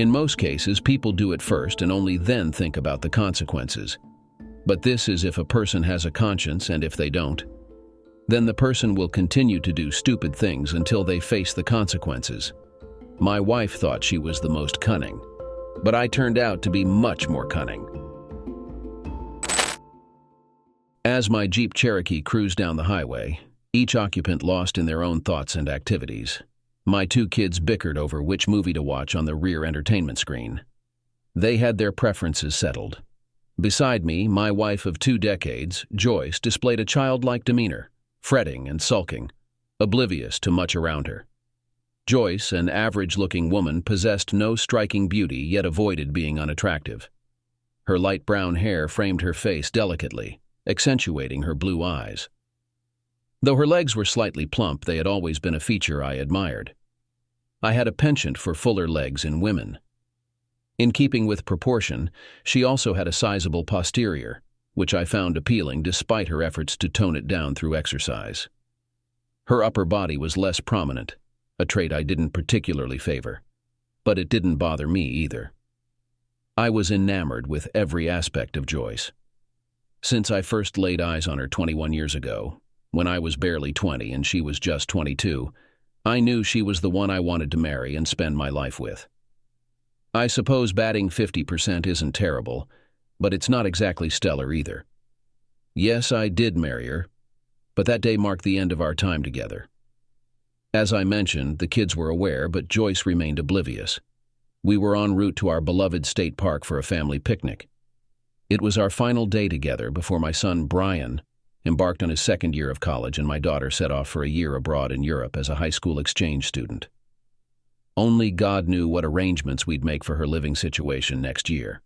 In most cases, people do it first and only then think about the consequences. But this is if a person has a conscience, and if they don't, then the person will continue to do stupid things until they face the consequences. My wife thought she was the most cunning, but I turned out to be much more cunning. As my Jeep Cherokee cruised down the highway, each occupant lost in their own thoughts and activities. My two kids bickered over which movie to watch on the rear entertainment screen. They had their preferences settled. Beside me, my wife of 2 decades, Joyce, displayed a childlike demeanor, fretting and sulking, oblivious to much around her. Joyce, an average-looking woman, possessed no striking beauty, yet avoided being unattractive. Her light brown hair framed her face delicately, accentuating her blue eyes. Though her legs were slightly plump, they had always been a feature I admired. I had a penchant for fuller legs in women. In keeping with proportion, she also had a sizable posterior, which I found appealing despite her efforts to tone it down through exercise. Her upper body was less prominent, a trait I didn't particularly favor, but it didn't bother me either. I was enamored with every aspect of Joyce. Since I first laid eyes on her 21 years ago, when I was barely 20 and she was just 22, I knew she was the one I wanted to marry and spend my life with. I suppose batting 50% isn't terrible, but it's not exactly stellar either. Yes, I did marry her, but that day marked the end of our time together. As I mentioned, the kids were aware, but Joyce remained oblivious. We were en route to our beloved state park for a family picnic. It was our final day together before my son Brian embarked on his 2nd year of college and my daughter set off for a year abroad in Europe as a high school exchange student. Only God knew what arrangements we'd make for her living situation next year.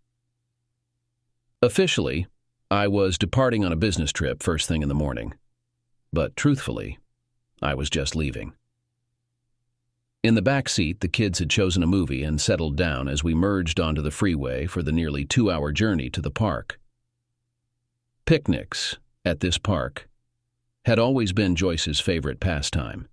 Officially, I was departing on a business trip first thing in the morning, but truthfully, I was just leaving. In the back seat, the kids had chosen a movie and settled down as we merged onto the freeway for the nearly 2-hour journey to the park. Picnics at this park had always been Joyce's favorite pastime.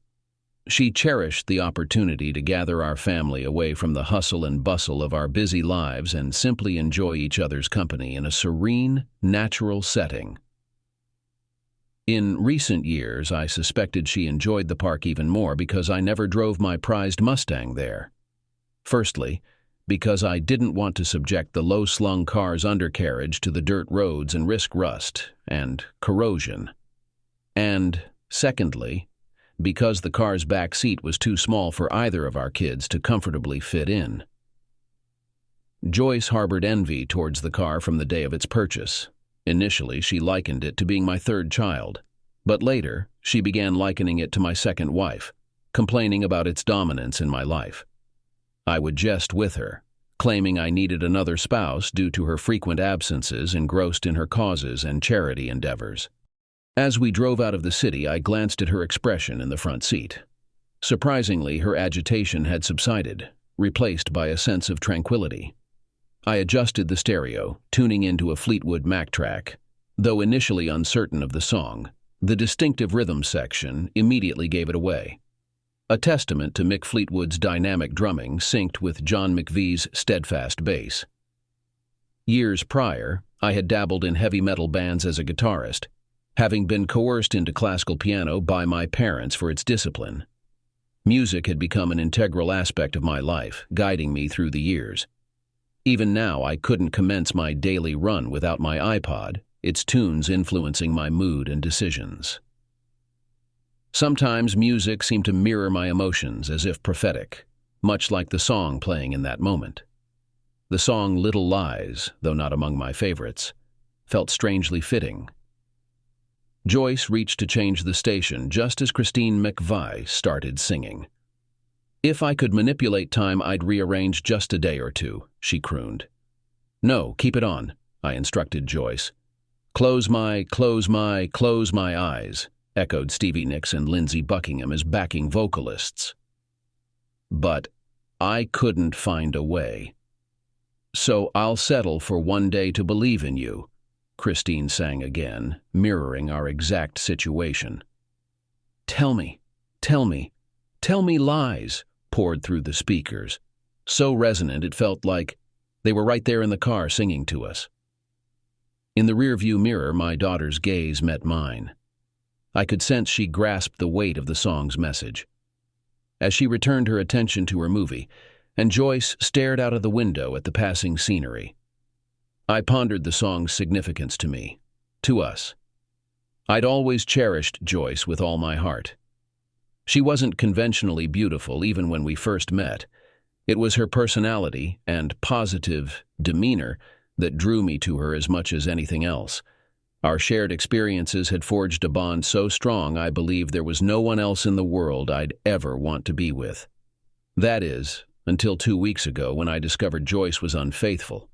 She cherished the opportunity to gather our family away from the hustle and bustle of our busy lives and simply enjoy each other's company in a serene, natural setting. In recent years, I suspected she enjoyed the park even more because I never drove my prized Mustang there. Firstly, because I didn't want to subject the low-slung car's undercarriage to the dirt roads and risk rust and corrosion. And, secondly, because the car's back seat was too small for either of our kids to comfortably fit in. Joyce harbored envy towards the car from the day of its purchase. Initially, she likened it to being my 3rd child, but later, she began likening it to my 2nd wife, complaining about its dominance in my life. I would jest with her, claiming I needed another spouse due to her frequent absences engrossed in her causes and charity endeavors. As we drove out of the city, I glanced at her expression in the front seat. Surprisingly, her agitation had subsided, replaced by a sense of tranquility. I adjusted the stereo, tuning into a Fleetwood Mac track. Though initially uncertain of the song, the distinctive rhythm section immediately gave it away. A testament to Mick Fleetwood's dynamic drumming synced with John McVie's steadfast bass. Years prior, I had dabbled in heavy metal bands as a guitarist, having been coerced into classical piano by my parents for its discipline. Music had become an integral aspect of my life, guiding me through the years. Even now, I couldn't commence my daily run without my iPod, its tunes influencing my mood and decisions. Sometimes music seemed to mirror my emotions as if prophetic, much like the song playing in that moment. The song Little Lies, though not among my favorites, felt strangely fitting. Joyce reached to change the station just as Christine McVie started singing. "If I could manipulate time, I'd rearrange just a day or two," she crooned. "No, keep it on," I instructed Joyce. Close my eyes," echoed Stevie Nicks and Lindsey Buckingham as backing vocalists. But I couldn't find a way. "So I'll settle for One Day to Believe in You," Christine sang again, mirroring our exact situation. Tell me lies," poured through the speakers. So resonant it felt like they were right there in the car singing to us. In the rearview mirror, my daughter's gaze met mine. I could sense she grasped the weight of the song's message. As she returned her attention to her movie, and Joyce stared out of the window at the passing scenery, I pondered the song's significance to me, to us. I'd always cherished Joyce with all my heart. She wasn't conventionally beautiful even when we first met. It was her personality and positive demeanor that drew me to her as much as anything else. Our shared experiences had forged a bond so strong I believed there was no one else in the world I'd ever want to be with. That is, until 2 weeks ago when I discovered Joyce was unfaithful.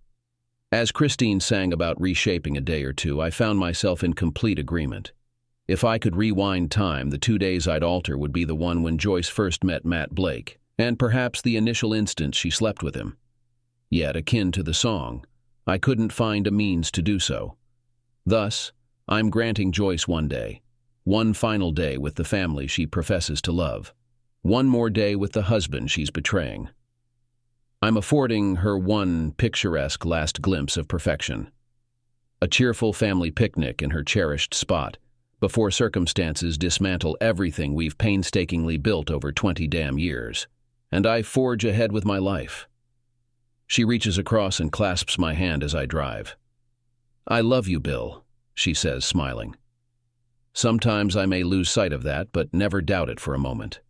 As Christine sang about reshaping a day or two, I found myself in complete agreement. If I could rewind time, the 2 days I'd alter would be the one when Joyce first met Matt Blake, and perhaps the initial instant she slept with him. Yet, akin to the song, I couldn't find a means to do so. Thus, I'm granting Joyce one day, one final day with the family she professes to love, one more day with the husband she's betraying. I'm affording her one picturesque last glimpse of perfection. A cheerful family picnic in her cherished spot, before circumstances dismantle everything we've painstakingly built over 20 damn years, and I forge ahead with my life. She reaches across and clasps my hand as I drive. "I love you, Bill," she says, smiling. Sometimes I may lose sight of that, but never doubt it for a moment.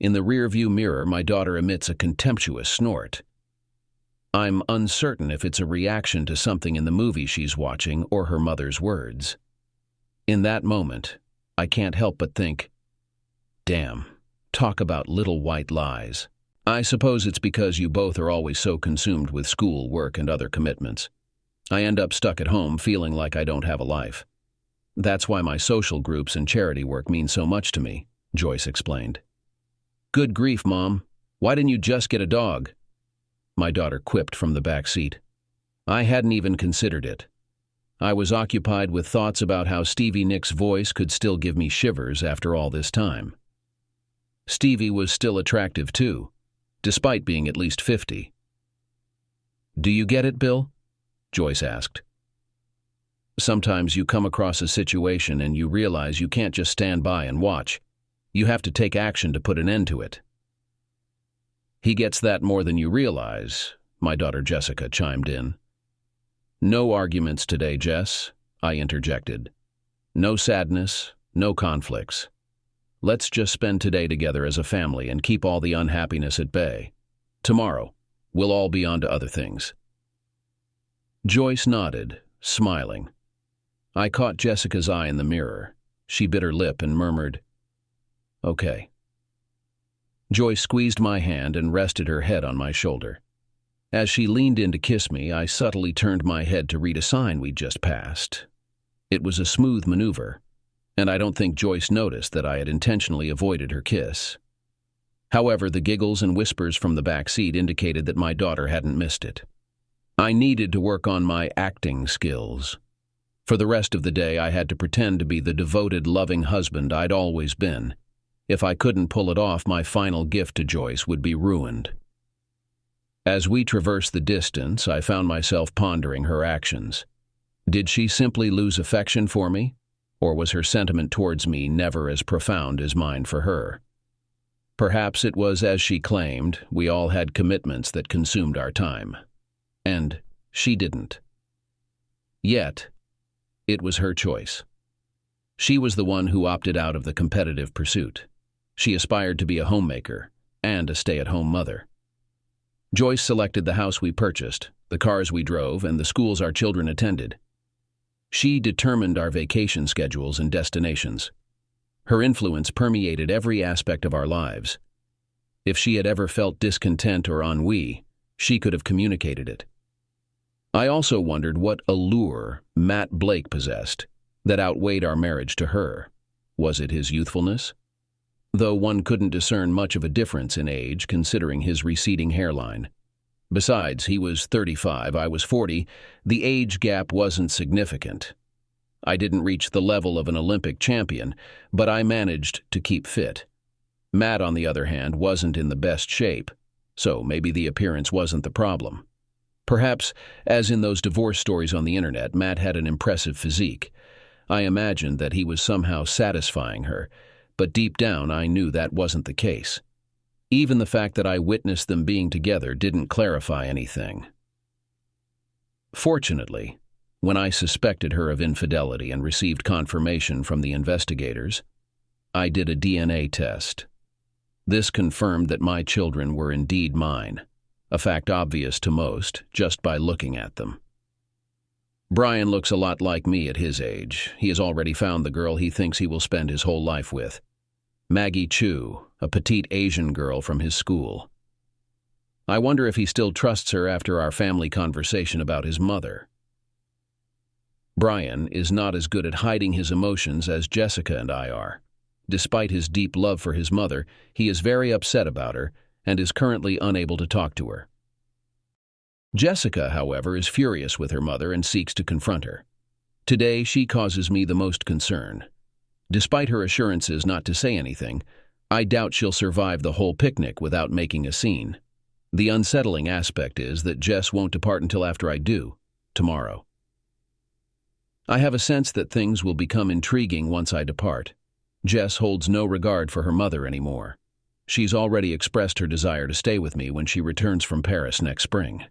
In the rearview mirror, my daughter emits a contemptuous snort. I'm uncertain if it's a reaction to something in the movie she's watching or her mother's words. In that moment, I can't help but think, damn, talk about little white lies. I suppose it's because you both are always so consumed with school, work, and other commitments. I end up stuck at home feeling like I don't have a life. That's why my social groups and charity work mean so much to me, Joyce explained. "Good grief, Mom. Why didn't you just get a dog?" My daughter quipped from the back seat. I hadn't even considered it. I was occupied with thoughts about how Stevie Nicks' voice could still give me shivers after all this time. Stevie was still attractive too, despite being at least 50. "Do you get it, Bill?" Joyce asked. Sometimes you come across a situation and you realize you can't just stand by and watch. You have to take action to put an end to it. "He gets that more than you realize," my daughter Jessica chimed in. "No arguments today, Jess," I interjected. "No sadness, no conflicts. Let's just spend today together as a family and keep all the unhappiness at bay. Tomorrow, we'll all be on to other things." Joyce nodded, smiling. I caught Jessica's eye in the mirror. She bit her lip and murmured, "Okay." Joyce squeezed my hand and rested her head on my shoulder. As she leaned in to kiss me, I subtly turned my head to read a sign we'd just passed. It was a smooth maneuver, and I don't think Joyce noticed that I had intentionally avoided her kiss. However, the giggles and whispers from the back seat indicated that my daughter hadn't missed it. I needed to work on my acting skills. For the rest of the day, I had to pretend to be the devoted, loving husband I'd always been. If I couldn't pull it off, my final gift to Joyce would be ruined. As we traversed the distance, I found myself pondering her actions. Did she simply lose affection for me, or was her sentiment towards me never as profound as mine for her? Perhaps it was as she claimed, we all had commitments that consumed our time. And she didn't. Yet, it was her choice. She was the one who opted out of the competitive pursuit. She aspired to be a homemaker and a stay-at-home mother. Joyce selected the house we purchased, the cars we drove, and the schools our children attended. She determined our vacation schedules and destinations. Her influence permeated every aspect of our lives. If she had ever felt discontent or ennui, she could have communicated it. I also wondered what allure Matt Blake possessed that outweighed our marriage to her. Was it his youthfulness? Though one couldn't discern much of a difference in age considering his receding hairline. Besides, he was 35, I was 40. The age gap wasn't significant. I didn't reach the level of an Olympic champion, but I managed to keep fit. Matt, on the other hand, wasn't in the best shape. so maybe the appearance wasn't the problem. Perhaps, as in those divorce stories on the internet, Matt had an impressive physique. I imagined that he was somehow satisfying her, but deep down I knew that wasn't the case. Even the fact that I witnessed them being together didn't clarify anything. Fortunately, when I suspected her of infidelity and received confirmation from the investigators, I did a DNA test. This confirmed that my children were indeed mine, a fact obvious to most just by looking at them. Brian looks a lot like me at his age. He has already found the girl he thinks he will spend his whole life with. Maggie Chu, a petite Asian girl from his school. I wonder if he still trusts her after our family conversation about his mother. Brian is not as good at hiding his emotions as Jessica and I are. Despite his deep love for his mother, he is very upset about her and is currently unable to talk to her. Jessica, however, is furious with her mother and seeks to confront her. Today, she causes me the most concern. Despite her assurances not to say anything, I doubt she'll survive the whole picnic without making a scene. The unsettling aspect is that Jess won't depart until after I do, tomorrow. I have a sense that things will become intriguing once I depart. Jess holds no regard for her mother anymore. She's already expressed her desire to stay with me when she returns from Paris next spring.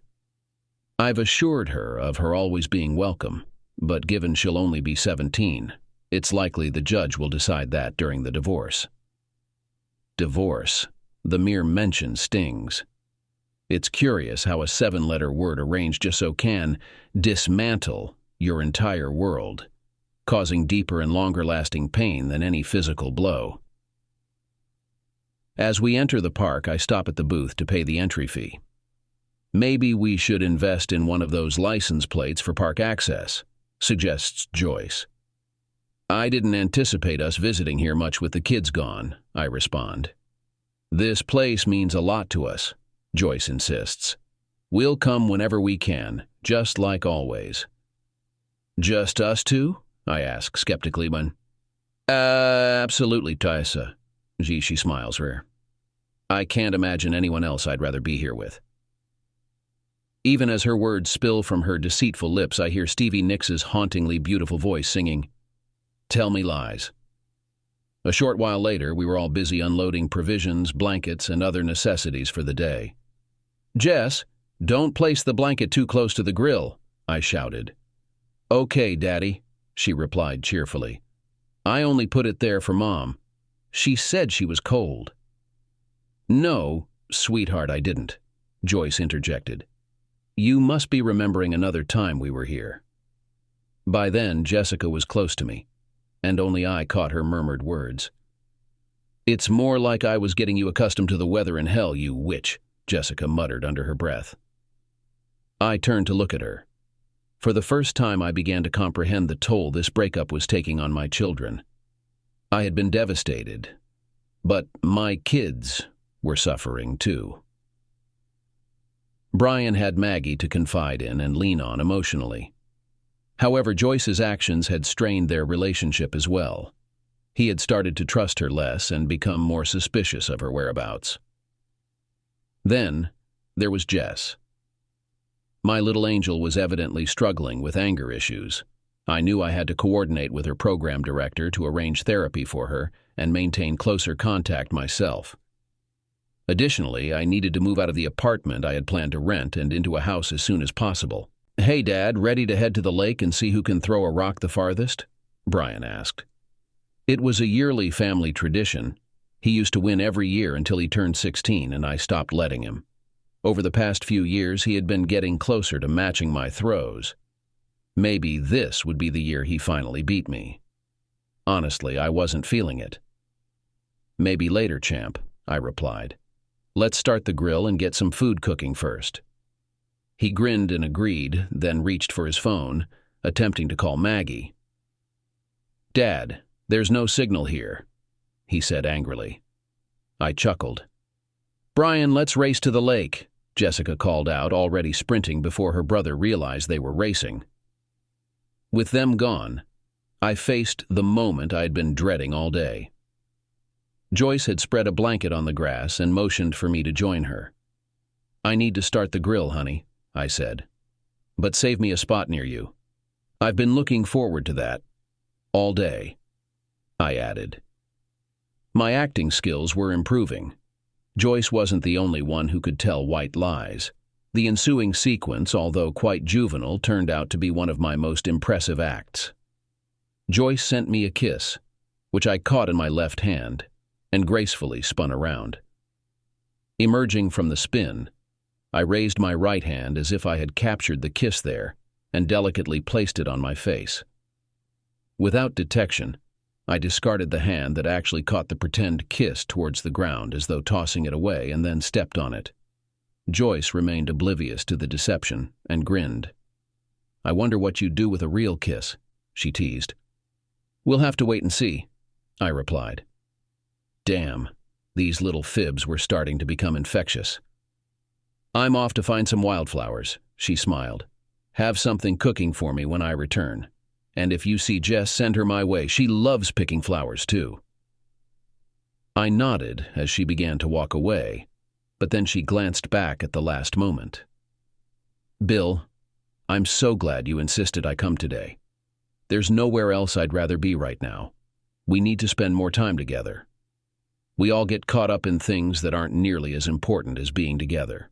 I've assured her of her always being welcome, but given she'll only be 17, it's likely the judge will decide that during the divorce. Divorce. The mere mention stings. It's curious how a 7-letter word arranged just so can dismantle your entire world, causing deeper and longer-lasting pain than any physical blow. As we enter the park, I stop at the booth to pay the entry fee. Maybe we should invest in one of those license plates for park access, suggests Joyce. I didn't anticipate us visiting here much with the kids gone, I respond. This place means a lot to us, Joyce insists. We'll come whenever we can, just like always. Just us two? I ask skeptically when. Absolutely, Tessa. She smiles rare. I can't imagine anyone else I'd rather be here with. Even as her words spill from her deceitful lips, I hear Stevie Nicks' hauntingly beautiful voice singing, "Tell Me Lies." A short while later, we were all busy unloading provisions, blankets, and other necessities for the day. "Jess, don't place the blanket too close to the grill," I shouted. "Okay, Daddy," she replied cheerfully. "I only put it there for Mom. She said she was cold." "No, sweetheart, I didn't," Joyce interjected. "You must be remembering another time we were here." By then, Jessica was close to me, and only I caught her murmured words. "It's more like I was getting you accustomed to the weather in hell, you witch," Jessica muttered under her breath. I turned to look at her. For the first time, I began to comprehend the toll this breakup was taking on my children. I had been devastated, but my kids were suffering too. Brian had Maggie to confide in and lean on emotionally. However, Joyce's actions had strained their relationship as well. He had started to trust her less and become more suspicious of her whereabouts. Then, there was Jess. My little angel was evidently struggling with anger issues. I knew I had to coordinate with her program director to arrange therapy for her and maintain closer contact myself. Additionally, I needed to move out of the apartment I had planned to rent and into a house as soon as possible. "Hey, Dad, ready to head to the lake and see who can throw a rock the farthest?" Brian asked. It was a yearly family tradition. He used to win every year until he turned 16, and I stopped letting him. Over the past few years, he had been getting closer to matching my throws. Maybe this would be the year he finally beat me. Honestly, I wasn't feeling it. "Maybe later, champ," I replied. "Let's start the grill and get some food cooking first." He grinned and agreed, then reached for his phone, attempting to call Maggie. "Dad, there's no signal here," he said angrily. I chuckled. "Brian, let's race to the lake," Jessica called out, already sprinting before her brother realized they were racing. With them gone, I faced the moment I had been dreading all day. Joyce had spread a blanket on the grass and motioned for me to join her. "I need to start the grill, honey," I said. "But save me a spot near you. I've been looking forward to that. All day," I added. My acting skills were improving. Joyce wasn't the only one who could tell white lies. The ensuing sequence, although quite juvenile, turned out to be one of my most impressive acts. Joyce sent me a kiss, which I caught in my left hand, and gracefully spun around. Emerging from the spin, I raised my right hand as if I had captured the kiss there and delicately placed it on my face. Without detection, I discarded the hand that actually caught the pretend kiss towards the ground as though tossing it away, and then stepped on it. Joyce remained oblivious to the deception and grinned. "I wonder what you'd do with a real kiss," she teased. "We'll have to wait and see," I replied. Damn, these little fibs were starting to become infectious. "I'm off to find some wildflowers," she smiled. "Have something cooking for me when I return. And if you see Jess, send her my way. She loves picking flowers, too." I nodded as she began to walk away, but then she glanced back at the last moment. "Bill, I'm so glad you insisted I come today. There's nowhere else I'd rather be right now. We need to spend more time together. We all get caught up in things that aren't nearly as important as being together.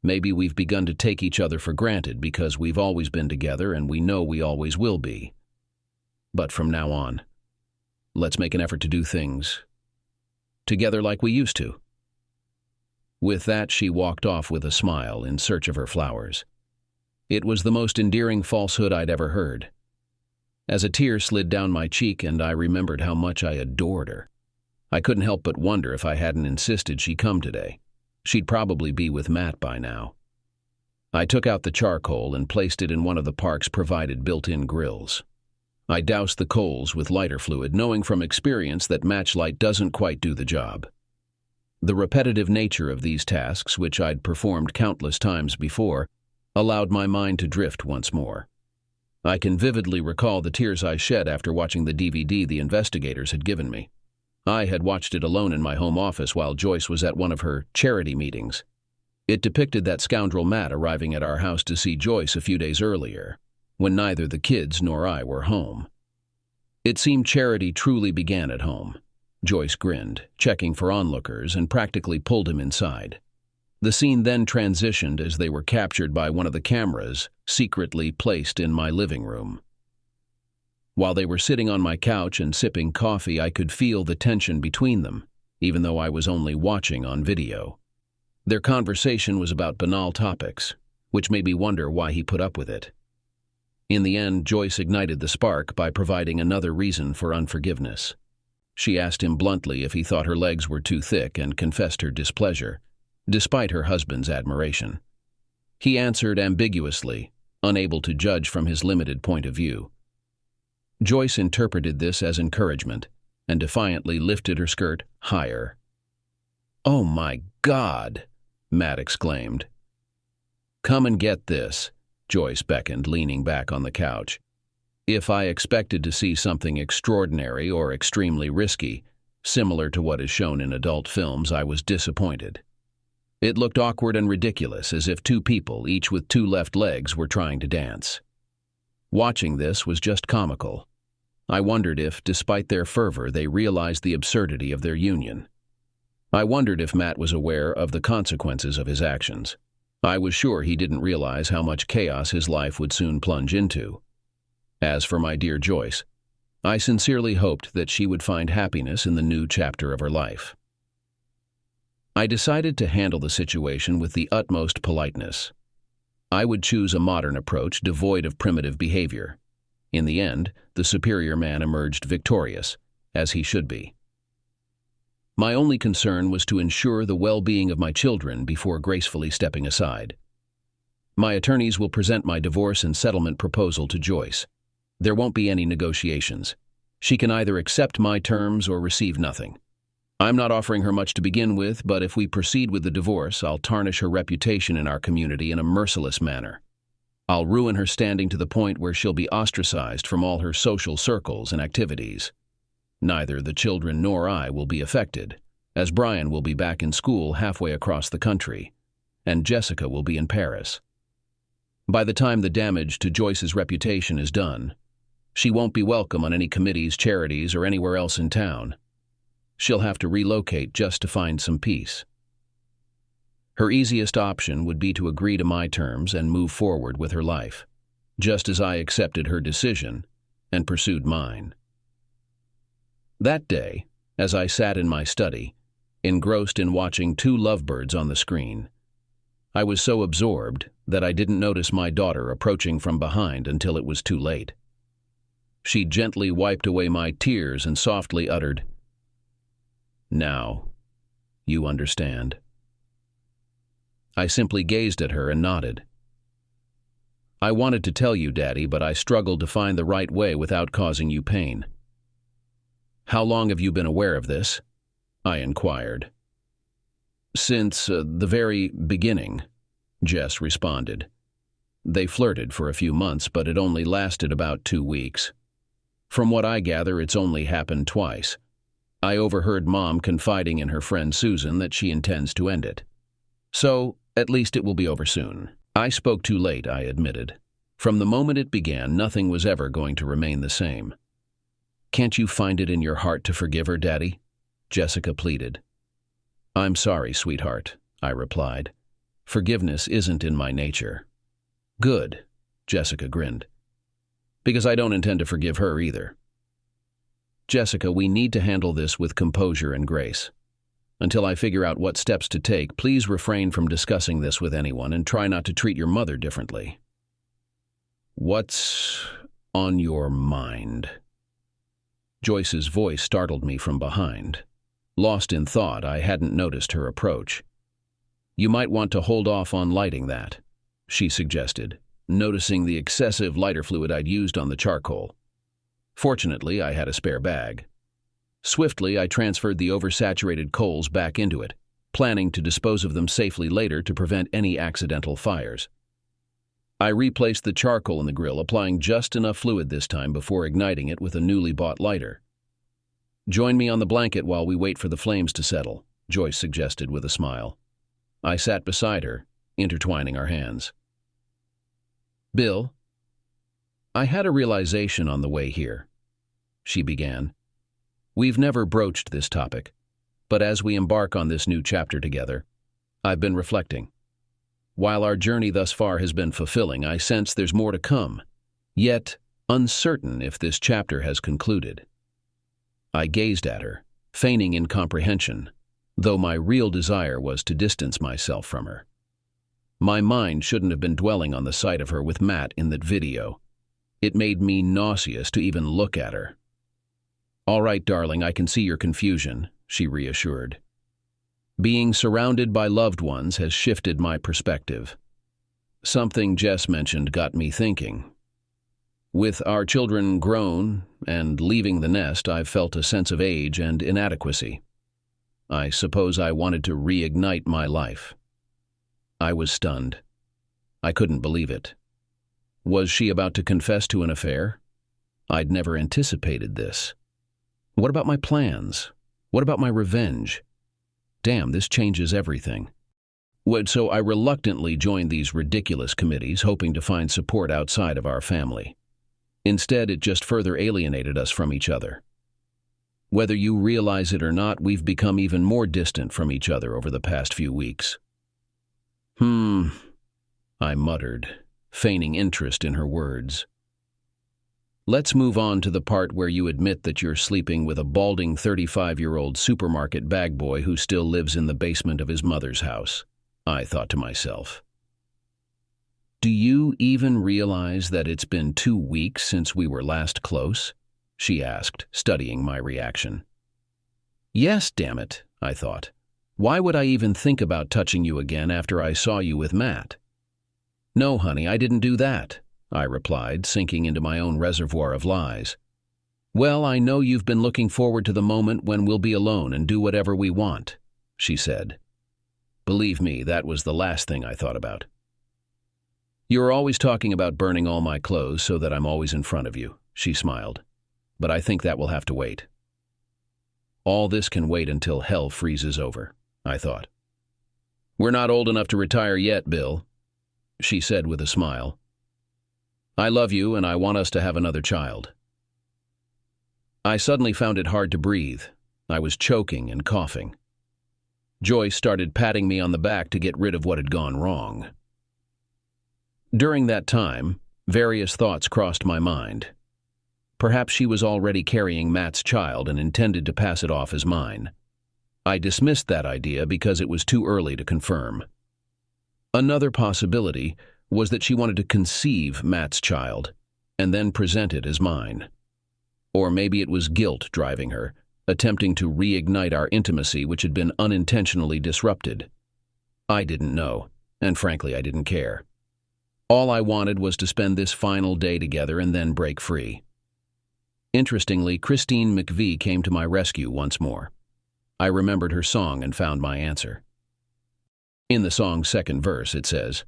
Maybe we've begun to take each other for granted because we've always been together and we know we always will be. But from now on, let's make an effort to do things together like we used to." With that, she walked off with a smile in search of her flowers. It was the most endearing falsehood I'd ever heard. As a tear slid down my cheek and I remembered how much I adored her, I couldn't help but wonder if I hadn't insisted she come today. She'd probably be with Matt by now. I took out the charcoal and placed it in one of the park's provided built-in grills. I doused the coals with lighter fluid, knowing from experience that matchlight doesn't quite do the job. The repetitive nature of these tasks, which I'd performed countless times before, allowed my mind to drift once more. I can vividly recall the tears I shed after watching the DVD the investigators had given me. I had watched it alone in my home office while Joyce was at one of her charity meetings. It depicted that scoundrel Matt arriving at our house to see Joyce a few days earlier, when neither the kids nor I were home. It seemed charity truly began at home. Joyce grinned, checking for onlookers, and practically pulled him inside. The scene then transitioned as they were captured by one of the cameras secretly placed in my living room. While they were sitting on my couch and sipping coffee, I could feel the tension between them, even though I was only watching on video. Their conversation was about banal topics, which made me wonder why he put up with it. In the end, Joyce ignited the spark by providing another reason for unforgiveness. She asked him bluntly if he thought her legs were too thick and confessed her displeasure, despite her husband's admiration. He answered ambiguously, unable to judge from his limited point of view. Joyce interpreted this as encouragement and defiantly lifted her skirt higher. "Oh my God!" Matt exclaimed. "Come and get this," Joyce beckoned, leaning back on the couch. If I expected to see something extraordinary or extremely risky, similar to what is shown in adult films, I was disappointed. It looked awkward and ridiculous, as if two people, each with two left legs, were trying to dance. Watching this was just comical. I wondered if, despite their fervor, they realized the absurdity of their union. I wondered if Matt was aware of the consequences of his actions. I was sure he didn't realize how much chaos his life would soon plunge into. As for my dear Joyce, I sincerely hoped that she would find happiness in the new chapter of her life. I decided to handle the situation with the utmost politeness. I would choose a modern approach devoid of primitive behavior. In the end, the superior man emerged victorious, as he should be. My only concern was to ensure the well-being of my children before gracefully stepping aside. My attorneys will present my divorce and settlement proposal to Joyce. There won't be any negotiations. She can either accept my terms or receive nothing. I'm not offering her much to begin with, but if we proceed with the divorce, I'll tarnish her reputation in our community in a merciless manner. I'll ruin her standing to the point where she'll be ostracized from all her social circles and activities. Neither the children nor I will be affected, as Brian will be back in school halfway across the country, and Jessica will be in Paris. By the time the damage to Joyce's reputation is done, she won't be welcome on any committees, charities, or anywhere else in town. She'll have to relocate just to find some peace. Her easiest option would be to agree to my terms and move forward with her life, just as I accepted her decision and pursued mine. That day, as I sat in my study, engrossed in watching two lovebirds on the screen, I was so absorbed that I didn't notice my daughter approaching from behind until it was too late. She gently wiped away my tears and softly uttered, "Now, you understand." I simply gazed at her and nodded. "I wanted to tell you, Daddy, but I struggled to find the right way without causing you pain." "How long have you been aware of this?" I inquired. "Since the very beginning," Jess responded. "They flirted for a few months, but it only lasted about 2 weeks. From what I gather, it's only happened twice. I overheard Mom confiding in her friend Susan that she intends to end it. So, at least it will be over soon." I spoke too late, I admitted. From the moment it began, nothing was ever going to remain the same. "Can't you find it in your heart to forgive her, Daddy?" Jessica pleaded. "I'm sorry, sweetheart," I replied. "Forgiveness isn't in my nature." "Good," Jessica grinned. "Because I don't intend to forgive her either." "Jessica, we need to handle this with composure and grace. Until I figure out what steps to take, please refrain from discussing this with anyone and try not to treat your mother differently." "What's on your mind?" Joyce's voice startled me from behind. Lost in thought, I hadn't noticed her approach. "You might want to hold off on lighting that," she suggested, noticing the excessive lighter fluid I'd used on the charcoal. Fortunately, I had a spare bag. Swiftly, I transferred the oversaturated coals back into it, planning to dispose of them safely later to prevent any accidental fires. I replaced the charcoal in the grill, applying just enough fluid this time before igniting it with a newly bought lighter. "Join me on the blanket while we wait for the flames to settle," Joyce suggested with a smile. I sat beside her, intertwining our hands. "Bill, I had a realization on the way here," she began. "We've never broached this topic, but as we embark on this new chapter together, I've been reflecting. While our journey thus far has been fulfilling, I sense there's more to come, yet uncertain if this chapter has concluded." I gazed at her, feigning incomprehension, though my real desire was to distance myself from her. My mind shouldn't have been dwelling on the sight of her with Matt in that video. It made me nauseous to even look at her. "All right, darling, I can see your confusion," she reassured. "Being surrounded by loved ones has shifted my perspective. Something Jess mentioned got me thinking. With our children grown and leaving the nest, I've felt a sense of age and inadequacy. I suppose I wanted to reignite my life." I was stunned. I couldn't believe it. Was she about to confess to an affair? I'd never anticipated this. What about my plans? What about my revenge? Damn, this changes everything. So I reluctantly joined these ridiculous committees, hoping to find support outside of our family. Instead, it just further alienated us from each other. Whether you realize it or not, we've become even more distant from each other over the past few weeks." I muttered, feigning interest in her words. "Let's move on to the part where you admit that you're sleeping with a balding 35-year-old supermarket bag boy who still lives in the basement of his mother's house," I thought to myself. "Do you even realize that it's been 2 weeks since we were last close?" she asked, studying my reaction. "Yes, damn it," I thought. "Why would I even think about touching you again after I saw you with Matt?" "No, honey, I didn't do that," I replied, sinking into my own reservoir of lies. "Well, I know you've been looking forward to the moment when we'll be alone and do whatever we want," she said. Believe me, that was the last thing I thought about. "You are always talking about burning all my clothes so that I'm always in front of you," she smiled. "But I think that will have to wait." All this can wait until hell freezes over, I thought. "We're not old enough to retire yet, Bill," she said with a smile. "I love you and I want us to have another child." I suddenly found it hard to breathe. I was choking and coughing. Joyce started patting me on the back to get rid of what had gone wrong. During that time, various thoughts crossed my mind. Perhaps she was already carrying Matt's child and intended to pass it off as mine. I dismissed that idea because it was too early to confirm. Another possibility was that she wanted to conceive Matt's child and then present it as mine. Or maybe it was guilt driving her, attempting to reignite our intimacy which had been unintentionally disrupted. I didn't know, and frankly I didn't care. All I wanted was to spend this final day together and then break free. Interestingly, Christine McVie came to my rescue once more. I remembered her song and found my answer. In the song's second verse it says,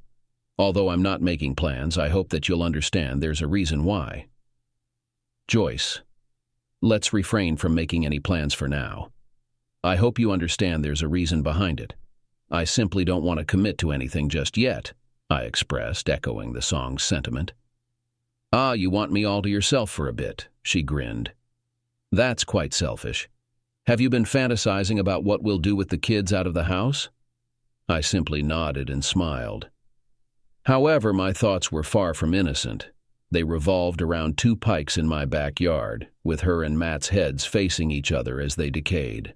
"Although I'm not making plans, I hope that you'll understand there's a reason why." Joyce, let's refrain from making any plans for now. I hope you understand there's a reason behind it. I simply don't want to commit to anything just yet, I expressed, echoing the song's sentiment. "Ah, you want me all to yourself for a bit," she grinned. "That's quite selfish. Have you been fantasizing about what we'll do with the kids out of the house?" I simply nodded and smiled. However, my thoughts were far from innocent. They revolved around 2 pikes in my backyard, with her and Matt's heads facing each other as they decayed.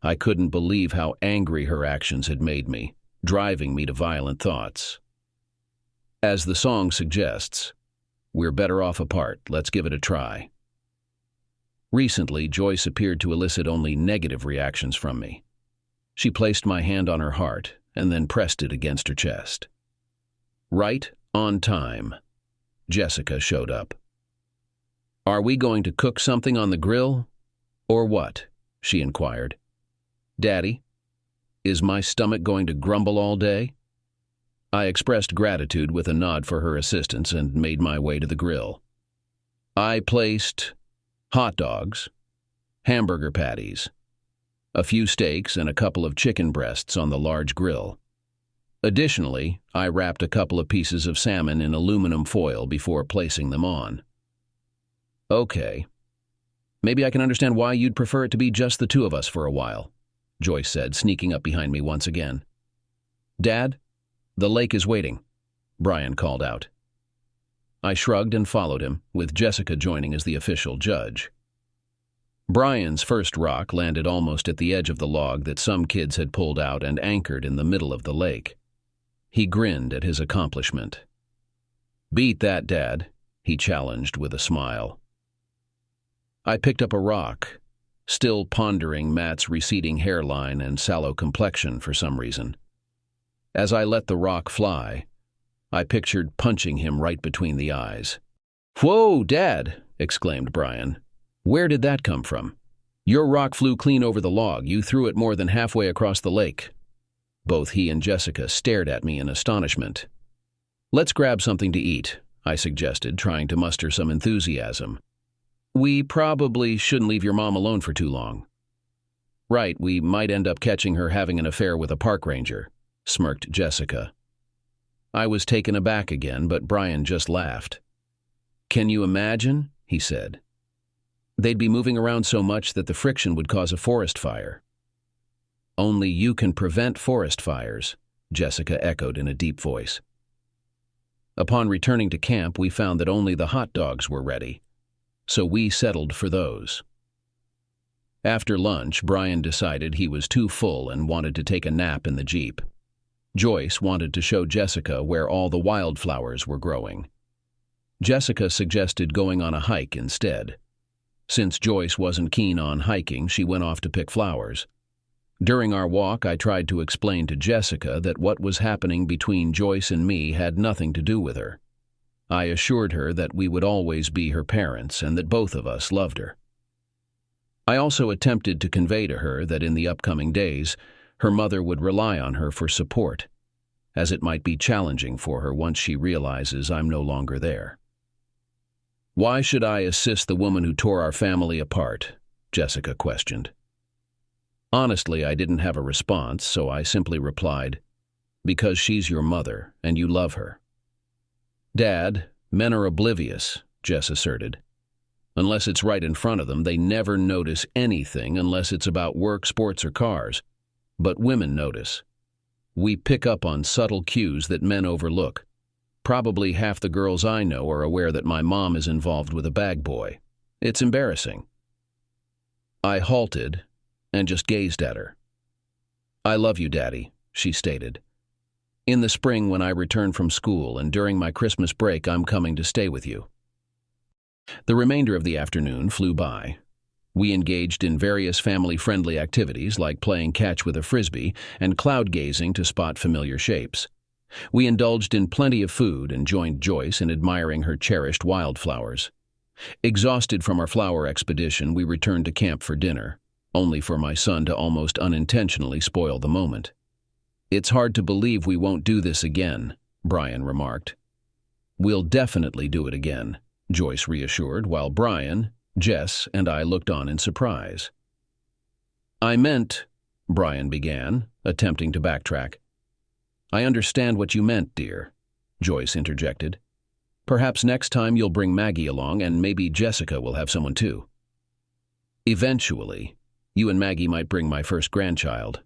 I couldn't believe how angry her actions had made me, driving me to violent thoughts. As the song suggests, we're better off apart, let's give it a try. Recently, Joyce appeared to elicit only negative reactions from me. She placed my hand on her heart and then pressed it against her chest. Right on time, Jessica showed up. "Are we going to cook something on the grill? Or what?" she inquired. "Daddy, is my stomach going to grumble all day?" I expressed gratitude with a nod for her assistance and made my way to the grill. I placed hot dogs, hamburger patties, a few steaks, and a couple of chicken breasts on the large grill. Additionally, I wrapped a couple of pieces of salmon in aluminum foil before placing them on. "Okay. Maybe I can understand why you'd prefer it to be just the 2 of us for a while," Joyce said, sneaking up behind me once again. "Dad, the lake is waiting," Brian called out. I shrugged and followed him, with Jessica joining as the official judge. Brian's first rock landed almost at the edge of the log that some kids had pulled out and anchored in the middle of the lake. He grinned at his accomplishment. "Beat that, Dad," he challenged with a smile. I picked up a rock, still pondering Matt's receding hairline and sallow complexion for some reason. As I let the rock fly, I pictured punching him right between the eyes. "Whoa, Dad!" exclaimed Brian. "Where did that come from? Your rock flew clean over the log. You threw it more than halfway across the lake." Both he and Jessica stared at me in astonishment. "Let's grab something to eat," I suggested, trying to muster some enthusiasm. "We probably shouldn't leave your mom alone for too long." "Right, we might end up catching her having an affair with a park ranger," smirked Jessica. I was taken aback again, but Brian just laughed. "Can you imagine?" he said. "They'd be moving around so much that the friction would cause a forest fire." "Only you can prevent forest fires," Jessica echoed in a deep voice. Upon returning to camp, we found that only the hot dogs were ready, so we settled for those. After lunch, Brian decided he was too full and wanted to take a nap in the Jeep. Joyce wanted to show Jessica where all the wildflowers were growing. Jessica suggested going on a hike instead. Since Joyce wasn't keen on hiking, she went off to pick flowers. During our walk, I tried to explain to Jessica that what was happening between Joyce and me had nothing to do with her. I assured her that we would always be her parents and that both of us loved her. I also attempted to convey to her that in the upcoming days, her mother would rely on her for support, as it might be challenging for her once she realizes I'm no longer there. "Why should I assist the woman who tore our family apart?" Jessica questioned. Honestly, I didn't have a response, so I simply replied, "Because she's your mother, and you love her." "Dad, men are oblivious," Jess asserted. "Unless it's right in front of them, they never notice anything unless it's about work, sports, or cars. But women notice. We pick up on subtle cues that men overlook. Probably half the girls I know are aware that my mom is involved with a bag boy. It's embarrassing." I halted and just gazed at her. "I love you, Daddy," she stated. "In the spring when I return from school and during my Christmas break, I'm coming to stay with you." The remainder of the afternoon flew by. We engaged in various family-friendly activities like playing catch with a frisbee and cloud-gazing to spot familiar shapes. We indulged in plenty of food and joined Joyce in admiring her cherished wildflowers. Exhausted from our flower expedition, we returned to camp for dinner, only for my son to almost unintentionally spoil the moment. "It's hard to believe we won't do this again," Brian remarked. "We'll definitely do it again," Joyce reassured, while Brian, Jess, and I looked on in surprise. "I meant," Brian began, attempting to backtrack. "I understand what you meant, dear," Joyce interjected. "Perhaps next time you'll bring Maggie along, and maybe Jessica will have someone too. Eventually, you and Maggie might bring my first grandchild.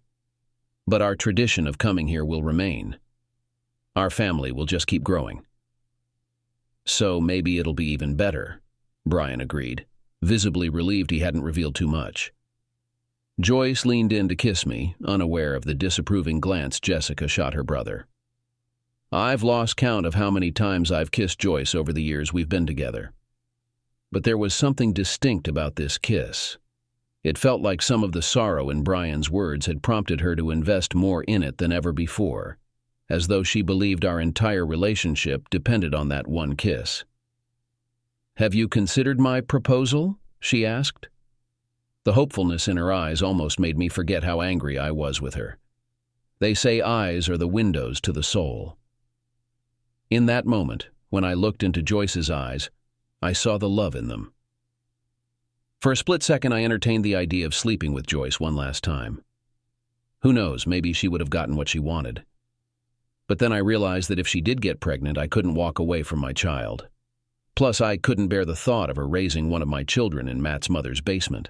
But our tradition of coming here will remain. Our family will just keep growing." "So maybe it'll be even better," Brian agreed, visibly relieved he hadn't revealed too much. Joyce leaned in to kiss me, unaware of the disapproving glance Jessica shot her brother. I've lost count of how many times I've kissed Joyce over the years we've been together. But there was something distinct about this kiss. It felt like some of the sorrow in Brian's words had prompted her to invest more in it than ever before, as though she believed our entire relationship depended on that one kiss. "Have you considered my proposal?" she asked. The hopefulness in her eyes almost made me forget how angry I was with her. They say eyes are the windows to the soul. In that moment, when I looked into Joyce's eyes, I saw the love in them. For a split second, I entertained the idea of sleeping with Joyce one last time. Who knows, maybe she would have gotten what she wanted. But then I realized that if she did get pregnant, I couldn't walk away from my child. Plus, I couldn't bear the thought of her raising one of my children in Matt's mother's basement.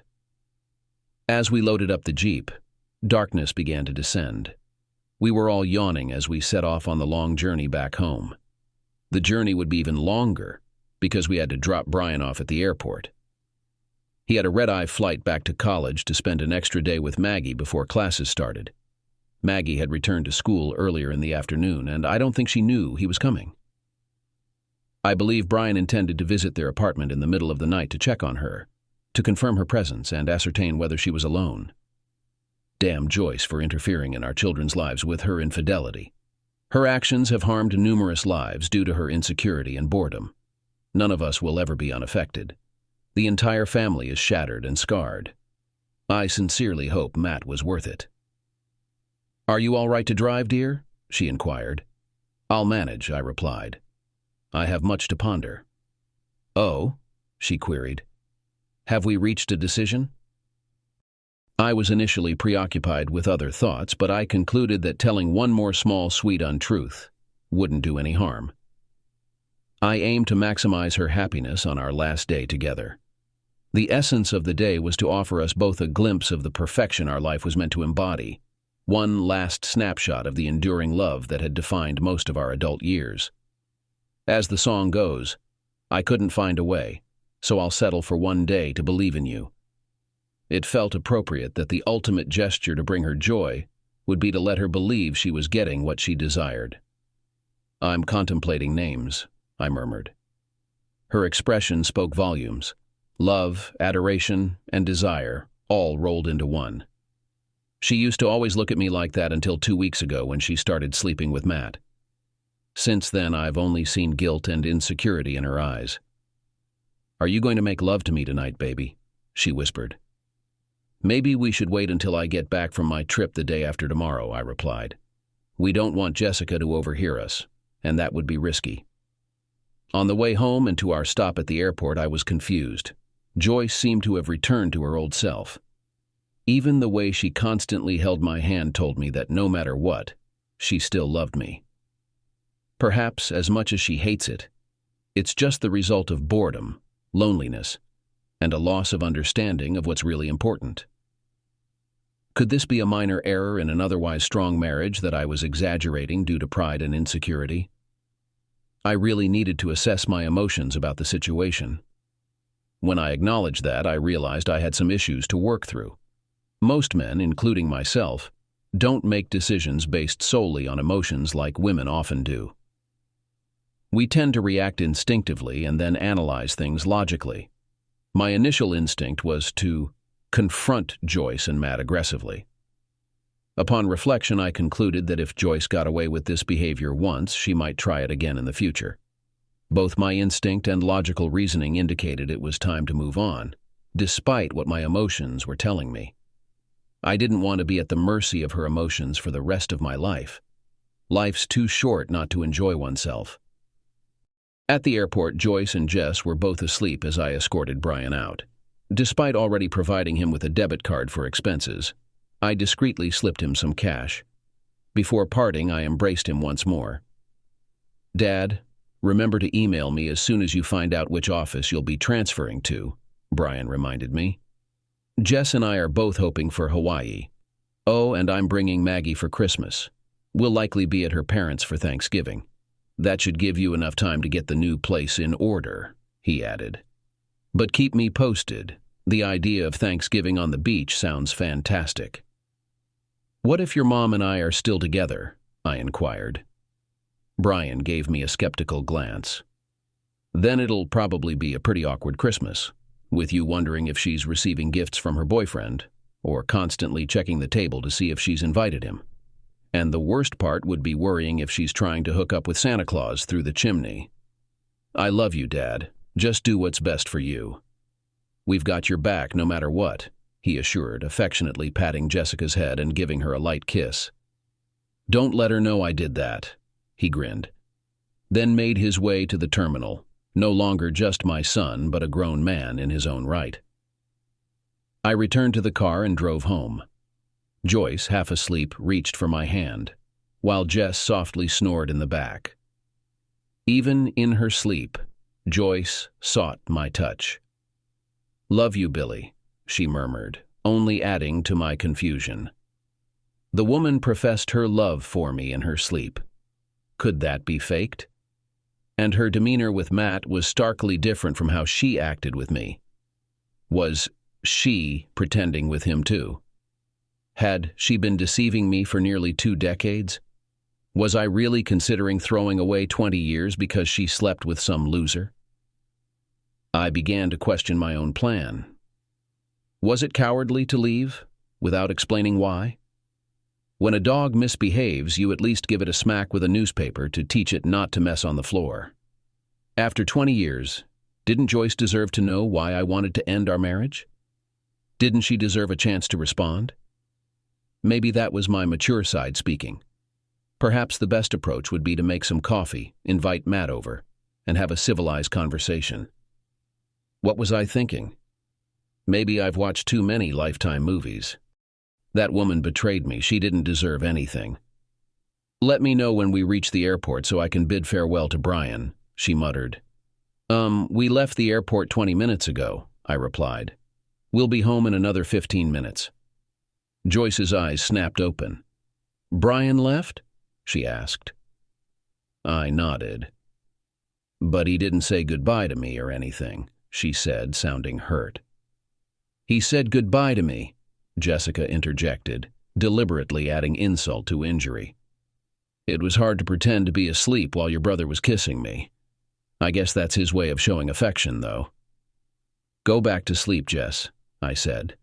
As we loaded up the Jeep, darkness began to descend. We were all yawning as we set off on the long journey back home. The journey would be even longer because we had to drop Brian off at the airport. He had a red-eye flight back to college to spend an extra day with Maggie before classes started. Maggie had returned to school earlier in the afternoon, and I don't think she knew he was coming. I believe Brian intended to visit their apartment in the middle of the night to check on her, to confirm her presence and ascertain whether she was alone. Damn Joyce for interfering in our children's lives with her infidelity. Her actions have harmed numerous lives due to her insecurity and boredom. None of us will ever be unaffected. The entire family is shattered and scarred. I sincerely hope Matt was worth it. "Are you all right to drive, dear?" she inquired. "I'll manage," I replied. I have much to ponder. "Oh?" she queried. "Have we reached a decision?" I was initially preoccupied with other thoughts, but I concluded that telling one more small sweet untruth wouldn't do any harm. I aimed to maximize her happiness on our last day together. The essence of the day was to offer us both a glimpse of the perfection our life was meant to embody, one last snapshot of the enduring love that had defined most of our adult years. As the song goes, I couldn't find a way, so I'll settle for one day to believe in you. It felt appropriate that the ultimate gesture to bring her joy would be to let her believe she was getting what she desired. "I'm contemplating names," I murmured. Her expression spoke volumes. Love, adoration, and desire all rolled into one. She used to always look at me like that until 2 weeks ago when she started sleeping with Matt. Since then, I've only seen guilt and insecurity in her eyes. "Are you going to make love to me tonight, baby?" she whispered. "Maybe we should wait until I get back from my trip the day after tomorrow," I replied. "We don't want Jessica to overhear us, and that would be risky." On the way home and to our stop at the airport, I was confused. Joyce seemed to have returned to her old self. Even the way she constantly held my hand told me that no matter what, she still loved me. Perhaps as much as she hates it, it's just the result of boredom, loneliness, and a loss of understanding of what's really important. Could this be a minor error in an otherwise strong marriage that I was exaggerating due to pride and insecurity? I really needed to assess my emotions about the situation. When I acknowledged that, I realized I had some issues to work through. Most men, including myself, don't make decisions based solely on emotions like women often do. We tend to react instinctively and then analyze things logically. My initial instinct was to confront Joyce and Matt aggressively. Upon reflection, I concluded that if Joyce got away with this behavior once, she might try it again in the future. Both my instinct and logical reasoning indicated it was time to move on, despite what my emotions were telling me. I didn't want to be at the mercy of her emotions for the rest of my life. Life's too short not to enjoy oneself. At the airport, Joyce and Jess were both asleep as I escorted Brian out. Despite already providing him with a debit card for expenses, I discreetly slipped him some cash. Before parting, I embraced him once more. "Dad, remember to email me as soon as you find out which office you'll be transferring to," Brian reminded me. "Jess and I are both hoping for Hawaii. Oh, and I'm bringing Maggie for Christmas. We'll likely be at her parents' for Thanksgiving. That should give you enough time to get the new place in order," he added. "But keep me posted. The idea of Thanksgiving on the beach sounds fantastic." "What if your mom and I are still together?" I inquired. Brian gave me a skeptical glance. "Then it'll probably be a pretty awkward Christmas, with you wondering if she's receiving gifts from her boyfriend, or constantly checking the table to see if she's invited him. And the worst part would be worrying if she's trying to hook up with Santa Claus through the chimney. I love you, Dad. Just do what's best for you. We've got your back no matter what," he assured, affectionately patting Jessica's head and giving her a light kiss. "Don't let her know I did that," he grinned, then made his way to the terminal, no longer just my son, but a grown man in his own right. I returned to the car and drove home. Joyce, half asleep, reached for my hand, while Jess softly snored in the back. Even in her sleep, Joyce sought my touch. "Love you, Billy," she murmured, only adding to my confusion. The woman professed her love for me in her sleep. Could that be faked? And her demeanor with Matt was starkly different from how she acted with me. Was she pretending with him too? Had she been deceiving me for nearly 2 decades? Was I really considering throwing away 20 years because she slept with some loser? I began to question my own plan. Was it cowardly to leave, without explaining why? When a dog misbehaves, you at least give it a smack with a newspaper to teach it not to mess on the floor. After 20 years, didn't Joyce deserve to know why I wanted to end our marriage? Didn't she deserve a chance to respond? Maybe that was my mature side speaking. Perhaps the best approach would be to make some coffee, invite Matt over, and have a civilized conversation. What was I thinking? Maybe I've watched too many Lifetime movies. That woman betrayed me. She didn't deserve anything. "Let me know when we reach the airport so I can bid farewell to Brian," she muttered. We left the airport 20 minutes ago," I replied. "We'll be home in another 15 minutes. Joyce's eyes snapped open. "Brian left?" she asked. I nodded. "But he didn't say goodbye to me or anything," she said, sounding hurt. "He said goodbye to me," Jessica interjected, deliberately adding insult to injury. "It was hard to pretend to be asleep while your brother was kissing me. I guess that's his way of showing affection, though." "Go back to sleep, Jess," I said.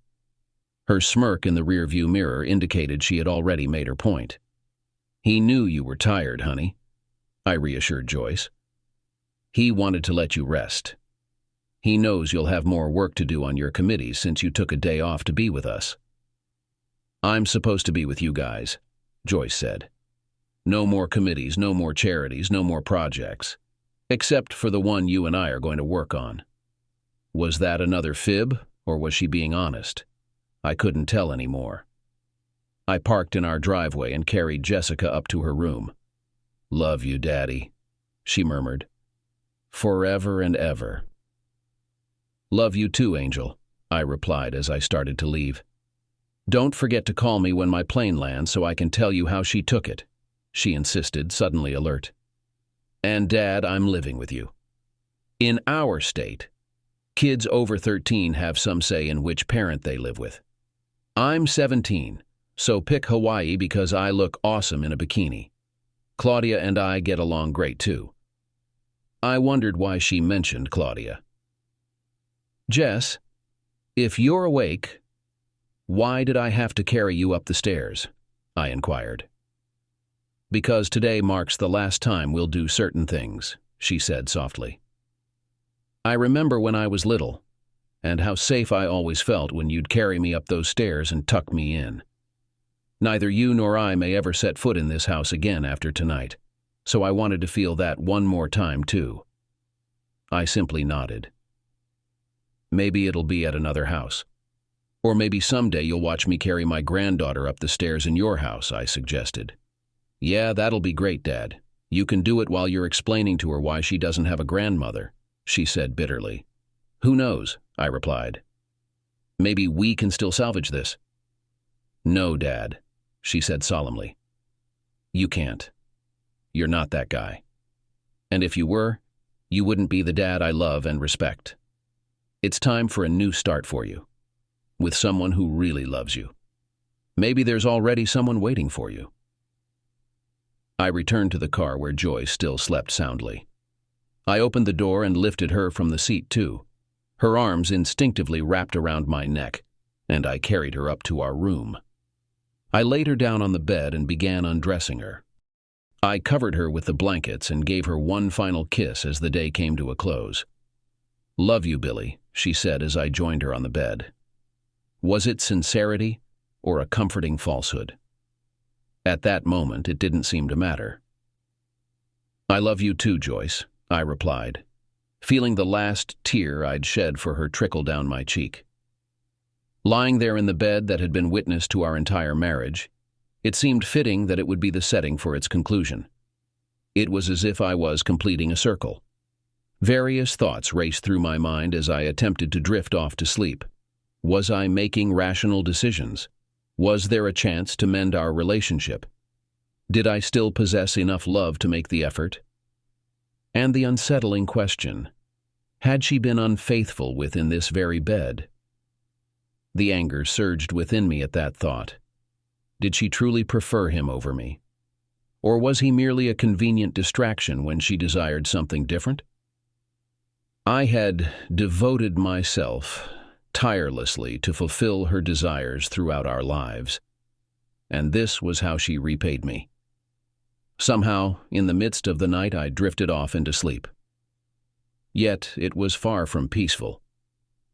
Her smirk in the rearview mirror indicated she had already made her point. "He knew you were tired, honey," I reassured Joyce. "He wanted to let you rest. He knows you'll have more work to do on your committees since you took a day off to be with us." "I'm supposed to be with you guys," Joyce said. "No more committees, no more charities, no more projects, except for the one you and I are going to work on." Was that another fib, or was she being honest? I couldn't tell anymore. I parked in our driveway and carried Jessica up to her room. "Love you, Daddy," she murmured. "Forever and ever." "Love you too, Angel," I replied as I started to leave. "Don't forget to call me when my plane lands so I can tell you how she took it," she insisted, suddenly alert. "And Dad, I'm living with you. In our state, kids over 13 have some say in which parent they live with. I'm 17, so pick Hawaii because I look awesome in a bikini. Claudia and I get along great too." I wondered why she mentioned Claudia. "Jess, if you're awake, why did I have to carry you up the stairs?" I inquired. "Because today marks the last time we'll do certain things," she said softly. "I remember when I was little, and how safe I always felt when you'd carry me up those stairs and tuck me in. Neither you nor I may ever set foot in this house again after tonight, so I wanted to feel that one more time too." I simply nodded. "Maybe it'll be at another house. Or maybe someday you'll watch me carry my granddaughter up the stairs in your house," I suggested. "Yeah, that'll be great, Dad. You can do it while you're explaining to her why she doesn't have a grandmother," she said bitterly. "Who knows?" I replied. "Maybe we can still salvage this." "No, Dad," she said solemnly. "You can't. You're not that guy. And if you were, you wouldn't be the dad I love and respect. It's time for a new start for you, with someone who really loves you. Maybe there's already someone waiting for you." I returned to the car where Joyce still slept soundly. I opened the door and lifted her from the seat too. Her arms instinctively wrapped around my neck, and I carried her up to our room. I laid her down on the bed and began undressing her. I covered her with the blankets and gave her one final kiss as the day came to a close. "Love you, Billy," she said as I joined her on the bed. Was it sincerity or a comforting falsehood? At that moment, it didn't seem to matter. "I love you too, Joyce," I replied, feeling the last tear I'd shed for her trickle down my cheek. Lying there in the bed that had been witness to our entire marriage, it seemed fitting that it would be the setting for its conclusion. It was as if I was completing a circle. Various thoughts raced through my mind as I attempted to drift off to sleep. Was I making rational decisions? Was there a chance to mend our relationship? Did I still possess enough love to make the effort? And the unsettling question, had she been unfaithful within this very bed? The anger surged within me at that thought. Did she truly prefer him over me? Or was he merely a convenient distraction when she desired something different? I had devoted myself tirelessly to fulfill her desires throughout our lives, and this was how she repaid me. Somehow, in the midst of the night, I drifted off into sleep. Yet it was far from peaceful.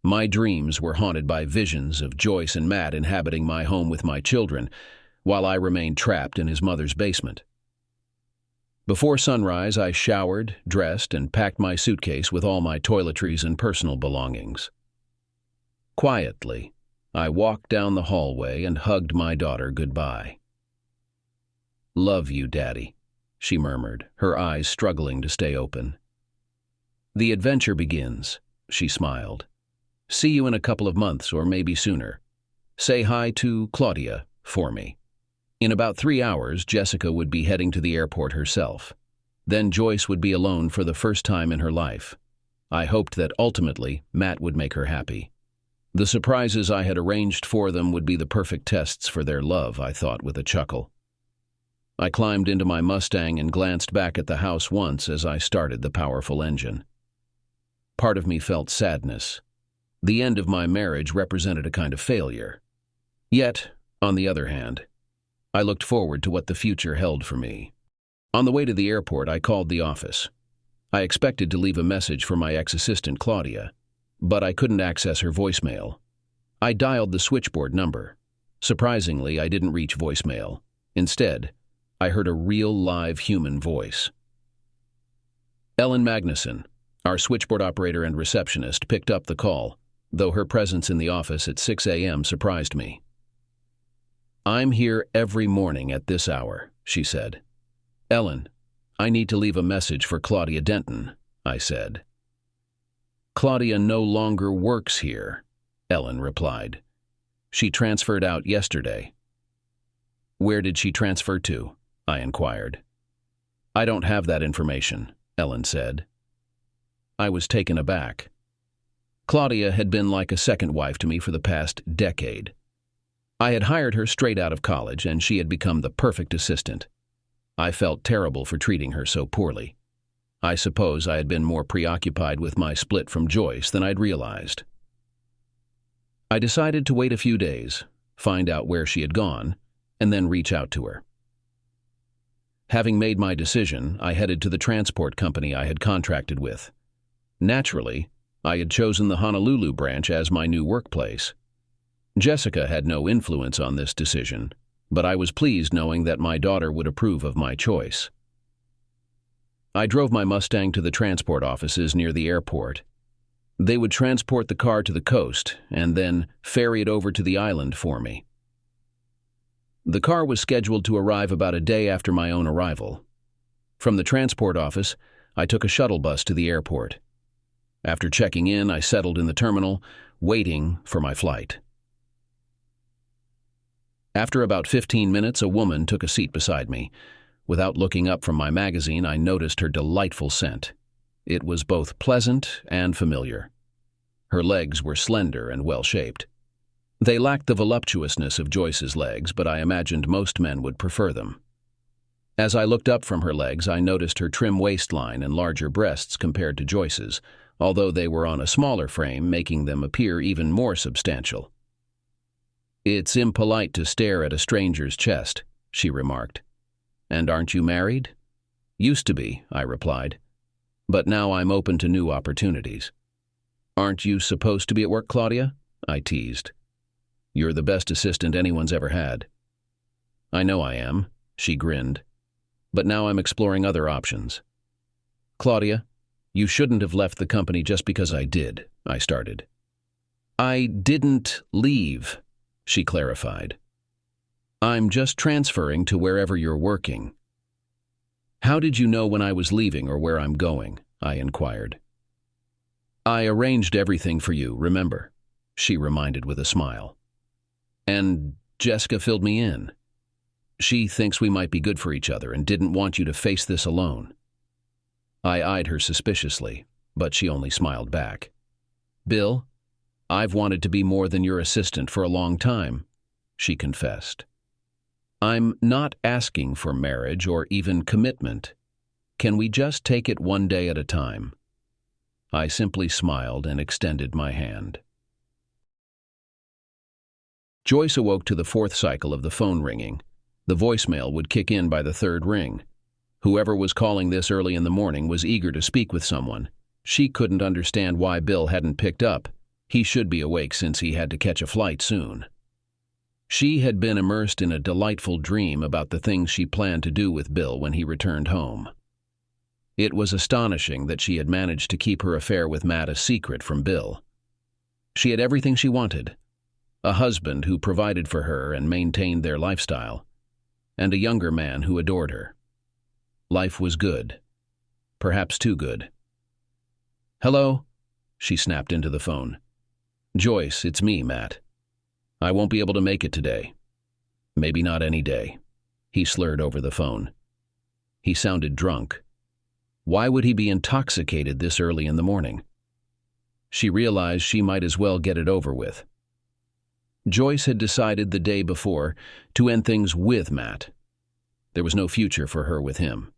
My dreams were haunted by visions of Joyce and Matt inhabiting my home with my children, while I remained trapped in his mother's basement. Before sunrise, I showered, dressed, and packed my suitcase with all my toiletries and personal belongings. Quietly, I walked down the hallway and hugged my daughter goodbye. "Love you, Daddy," she murmured, her eyes struggling to stay open. "The adventure begins," she smiled. "See you in a couple of months or maybe sooner. Say hi to Claudia for me." In about 3 hours, Jessica would be heading to the airport herself. Then Joyce would be alone for the first time in her life. I hoped that ultimately Matt would make her happy. The surprises I had arranged for them would be the perfect tests for their love, I thought with a chuckle. I climbed into my Mustang and glanced back at the house once as I started the powerful engine. Part of me felt sadness. The end of my marriage represented a kind of failure. Yet, on the other hand, I looked forward to what the future held for me. On the way to the airport, I called the office. I expected to leave a message for my ex-assistant, Claudia, but I couldn't access her voicemail. I dialed the switchboard number. Surprisingly, I didn't reach voicemail. Instead, I heard a real live human voice. Ellen Magnuson, our switchboard operator and receptionist, picked up the call, though her presence in the office at 6 a.m. surprised me. "I'm here every morning at this hour," she said. "Ellen, I need to leave a message for Claudia Denton," I said. "Claudia no longer works here," Ellen replied. "She transferred out yesterday." "Where did she transfer to?" I inquired. "I don't have that information," Ellen said. I was taken aback. Claudia had been like a second wife to me for the past decade. I had hired her straight out of college, and she had become the perfect assistant. I felt terrible for treating her so poorly. I suppose I had been more preoccupied with my split from Joyce than I'd realized. I decided to wait a few days, find out where she had gone, and then reach out to her. Having made my decision, I headed to the transport company I had contracted with. Naturally, I had chosen the Honolulu branch as my new workplace. Jessica had no influence on this decision, but I was pleased knowing that my daughter would approve of my choice. I drove my Mustang to the transport offices near the airport. They would transport the car to the coast and then ferry it over to the island for me. The car was scheduled to arrive about a day after my own arrival. From the transport office, I took a shuttle bus to the airport. After checking in, I settled in the terminal, waiting for my flight. After about 15 minutes, a woman took a seat beside me. Without looking up from my magazine, I noticed her delightful scent. It was both pleasant and familiar. Her legs were slender and well-shaped. They lacked the voluptuousness of Joyce's legs, but I imagined most men would prefer them. As I looked up from her legs, I noticed her trim waistline and larger breasts compared to Joyce's, although they were on a smaller frame, making them appear even more substantial. "It's impolite to stare at a stranger's chest," she remarked. "And aren't you married?" "Used to be," I replied. "But now I'm open to new opportunities." "Aren't you supposed to be at work, Claudia?" I teased. "You're the best assistant anyone's ever had." "I know I am," she grinned. "But now I'm exploring other options." "Claudia, you shouldn't have left the company just because I did," I started. "I didn't leave," she clarified. "I'm just transferring to wherever you're working." "How did you know when I was leaving or where I'm going?" I inquired. "I arranged everything for you, remember?" she reminded with a smile. "And Jessica filled me in. She thinks we might be good for each other and didn't want you to face this alone." I eyed her suspiciously, but she only smiled back. "Bill, I've wanted to be more than your assistant for a long time," she confessed. "I'm not asking for marriage or even commitment. Can we just take it one day at a time?" I simply smiled and extended my hand. Joyce awoke to the fourth cycle of the phone ringing. The voicemail would kick in by the third ring. Whoever was calling this early in the morning was eager to speak with someone. She couldn't understand why Bill hadn't picked up. He should be awake since he had to catch a flight soon. She had been immersed in a delightful dream about the things she planned to do with Bill when he returned home. It was astonishing that she had managed to keep her affair with Matt a secret from Bill. She had everything she wanted: a husband who provided for her and maintained their lifestyle, and a younger man who adored her. Life was good. Perhaps too good. "Hello?" she snapped into the phone. "Joyce, it's me, Matt. I won't be able to make it today. Maybe not any day." He slurred over the phone. He sounded drunk. Why would he be intoxicated this early in the morning? She realized she might as well get it over with. Joyce had decided the day before to end things with Matt. There was no future for her with him.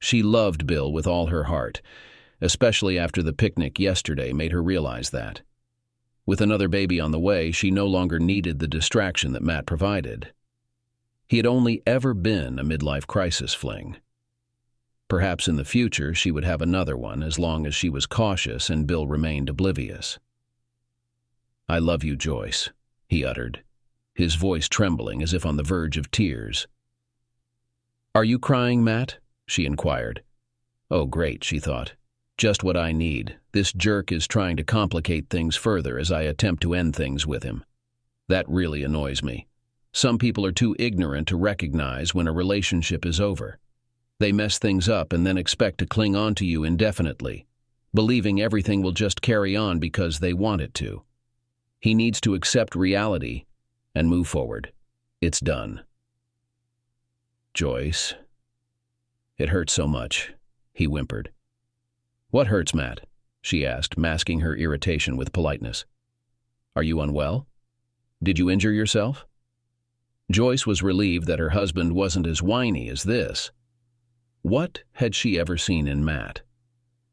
She loved Bill with all her heart, especially after the picnic yesterday made her realize that. With another baby on the way, she no longer needed the distraction that Matt provided. He had only ever been a midlife crisis fling. Perhaps in the future she would have another one as long as she was cautious and Bill remained oblivious. "I love you, Joyce," he uttered, his voice trembling as if on the verge of tears. "Are you crying, Matt?" she inquired. Oh, great, she thought. Just what I need. This jerk is trying to complicate things further as I attempt to end things with him. That really annoys me. Some people are too ignorant to recognize when a relationship is over. They mess things up and then expect to cling on to you indefinitely, believing everything will just carry on because they want it to. He needs to accept reality and move forward. It's done. Joyce. It hurts so much, he whimpered. What hurts, Matt? She asked, masking her irritation with politeness. Are you unwell? Did you injure yourself? Joyce was relieved that her husband wasn't as whiny as this. What had she ever seen in Matt?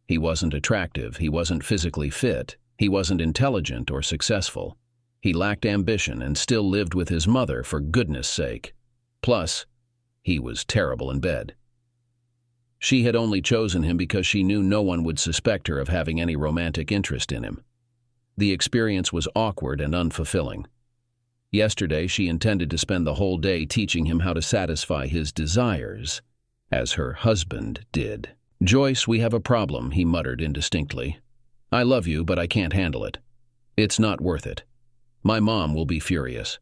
He wasn't attractive, he wasn't physically fit, he wasn't intelligent or successful. He lacked ambition and still lived with his mother for goodness sake. Plus, he was terrible in bed. She had only chosen him because she knew no one would suspect her of having any romantic interest in him. The experience was awkward and unfulfilling. Yesterday, she intended to spend the whole day teaching him how to satisfy his desires, as her husband did. Joyce, we have a problem, he muttered indistinctly. I love you, but I can't handle it. It's not worth it. My mom will be furious.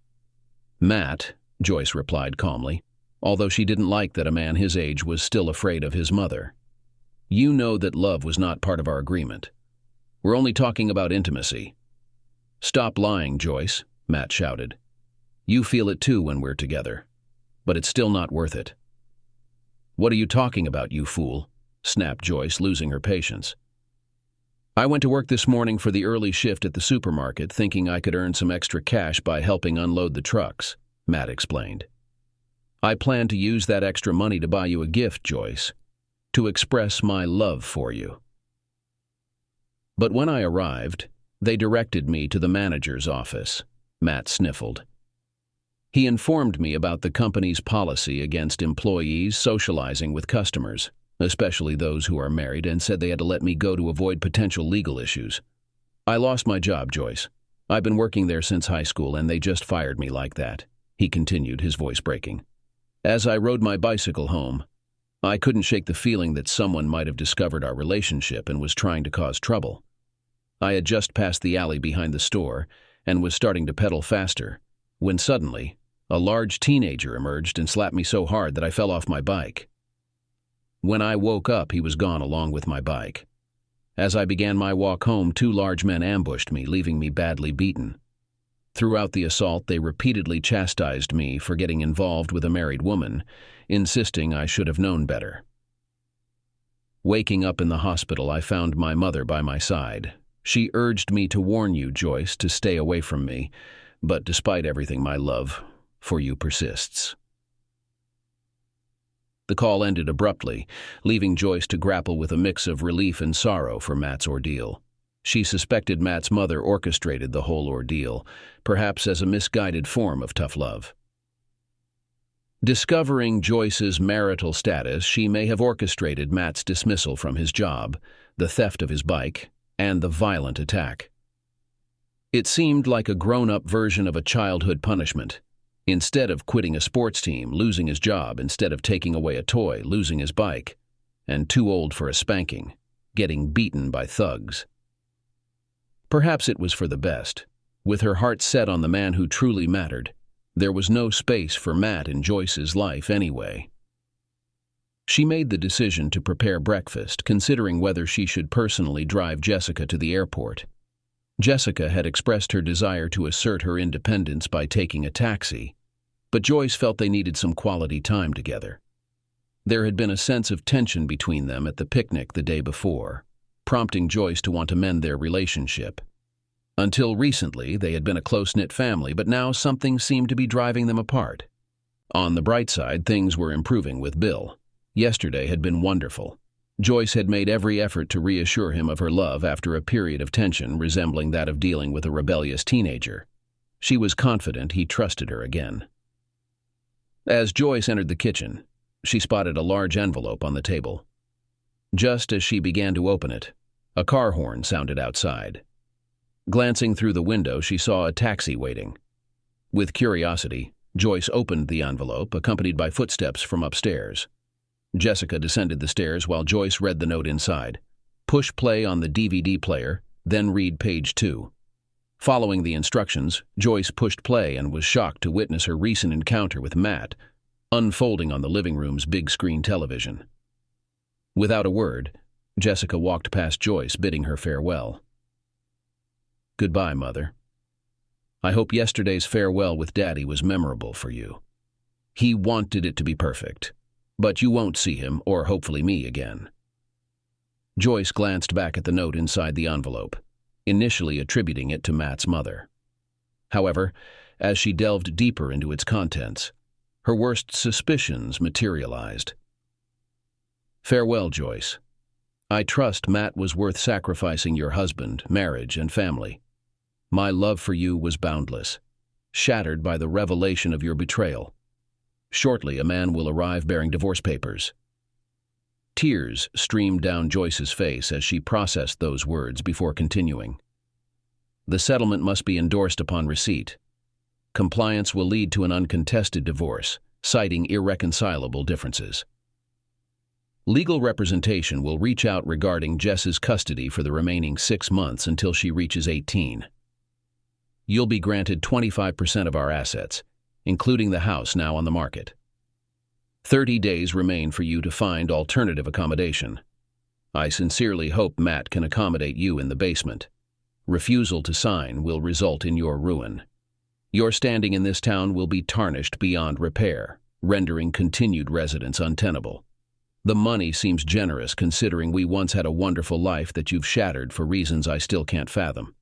Matt, Joyce replied calmly, although she didn't like that a man his age was still afraid of his mother. You know that love was not part of our agreement. We're only talking about intimacy. Stop lying, Joyce, Matt shouted. You feel it too when we're together, but it's still not worth it. What are you talking about, you fool? Snapped Joyce, losing her patience. I went to work this morning for the early shift at the supermarket, thinking I could earn some extra cash by helping unload the trucks, Matt explained. I plan to use that extra money to buy you a gift, Joyce, to express my love for you. But when I arrived, they directed me to the manager's office, Matt sniffled. He informed me about the company's policy against employees socializing with customers, especially those who are married, and said they had to let me go to avoid potential legal issues. I lost my job, Joyce. I've been working there since high school, and they just fired me like that, he continued, his voice breaking. As I rode my bicycle home, I couldn't shake the feeling that someone might have discovered our relationship and was trying to cause trouble. I had just passed the alley behind the store and was starting to pedal faster, when suddenly, a large teenager emerged and slapped me so hard that I fell off my bike. When I woke up, he was gone along with my bike. As I began my walk home, 2 large men ambushed me, leaving me badly beaten. Throughout the assault, they repeatedly chastised me for getting involved with a married woman, insisting I should have known better. Waking up in the hospital, I found my mother by my side. She urged me to warn you, Joyce, to stay away from me, but despite everything, my love for you persists. The call ended abruptly, leaving Joyce to grapple with a mix of relief and sorrow for Matt's ordeal. She suspected Matt's mother orchestrated the whole ordeal, perhaps as a misguided form of tough love. Discovering Joyce's marital status, she may have orchestrated Matt's dismissal from his job, the theft of his bike, and the violent attack. It seemed like a grown-up version of a childhood punishment. Instead of quitting a sports team, losing his job, instead of taking away a toy, losing his bike, and too old for a spanking, getting beaten by thugs. Perhaps it was for the best. With her heart set on the man who truly mattered, there was no space for Matt in Joyce's life anyway. She made the decision to prepare breakfast, considering whether she should personally drive Jessica to the airport. Jessica had expressed her desire to assert her independence by taking a taxi, but Joyce felt they needed some quality time together. There had been a sense of tension between them at the picnic the day before, prompting Joyce to want to mend their relationship. Until recently, they had been a close-knit family, but now something seemed to be driving them apart. On the bright side, things were improving with Bill. Yesterday had been wonderful. Joyce had made every effort to reassure him of her love after a period of tension resembling that of dealing with a rebellious teenager. She was confident he trusted her again. As Joyce entered the kitchen, she spotted a large envelope on the table. Just as she began to open it, a car horn sounded outside. Glancing through the window, she saw a taxi waiting. With curiosity, Joyce opened the envelope, accompanied by footsteps from upstairs. Jessica descended the stairs while Joyce read the note inside. Push play on the DVD player, then read page 2. Following the instructions, Joyce pushed play and was shocked to witness her recent encounter with Matt unfolding on the living room's big-screen television. Without a word, Jessica walked past Joyce, bidding her farewell. "Goodbye, Mother. I hope yesterday's farewell with Daddy was memorable for you. He wanted it to be perfect, but you won't see him, or hopefully me, again." Joyce glanced back at the note inside the envelope, initially attributing it to Matt's mother. However, as she delved deeper into its contents, her worst suspicions materialized. "Farewell, Joyce. I trust Matt was worth sacrificing your husband, marriage, and family. My love for you was boundless, shattered by the revelation of your betrayal. Shortly, a man will arrive bearing divorce papers." Tears streamed down Joyce's face as she processed those words before continuing. "The settlement must be endorsed upon receipt. Compliance will lead to an uncontested divorce, citing irreconcilable differences. Legal representation will reach out regarding Jess's custody for the remaining 6 months until she reaches 18. You'll be granted 25% of our assets, including the house now on the market. 30 days remain for you to find alternative accommodation. I sincerely hope Matt can accommodate you in the basement. Refusal to sign will result in your ruin. Your standing in this town will be tarnished beyond repair, rendering continued residence untenable. The money seems generous considering we once had a wonderful life that you've shattered for reasons I still can't fathom.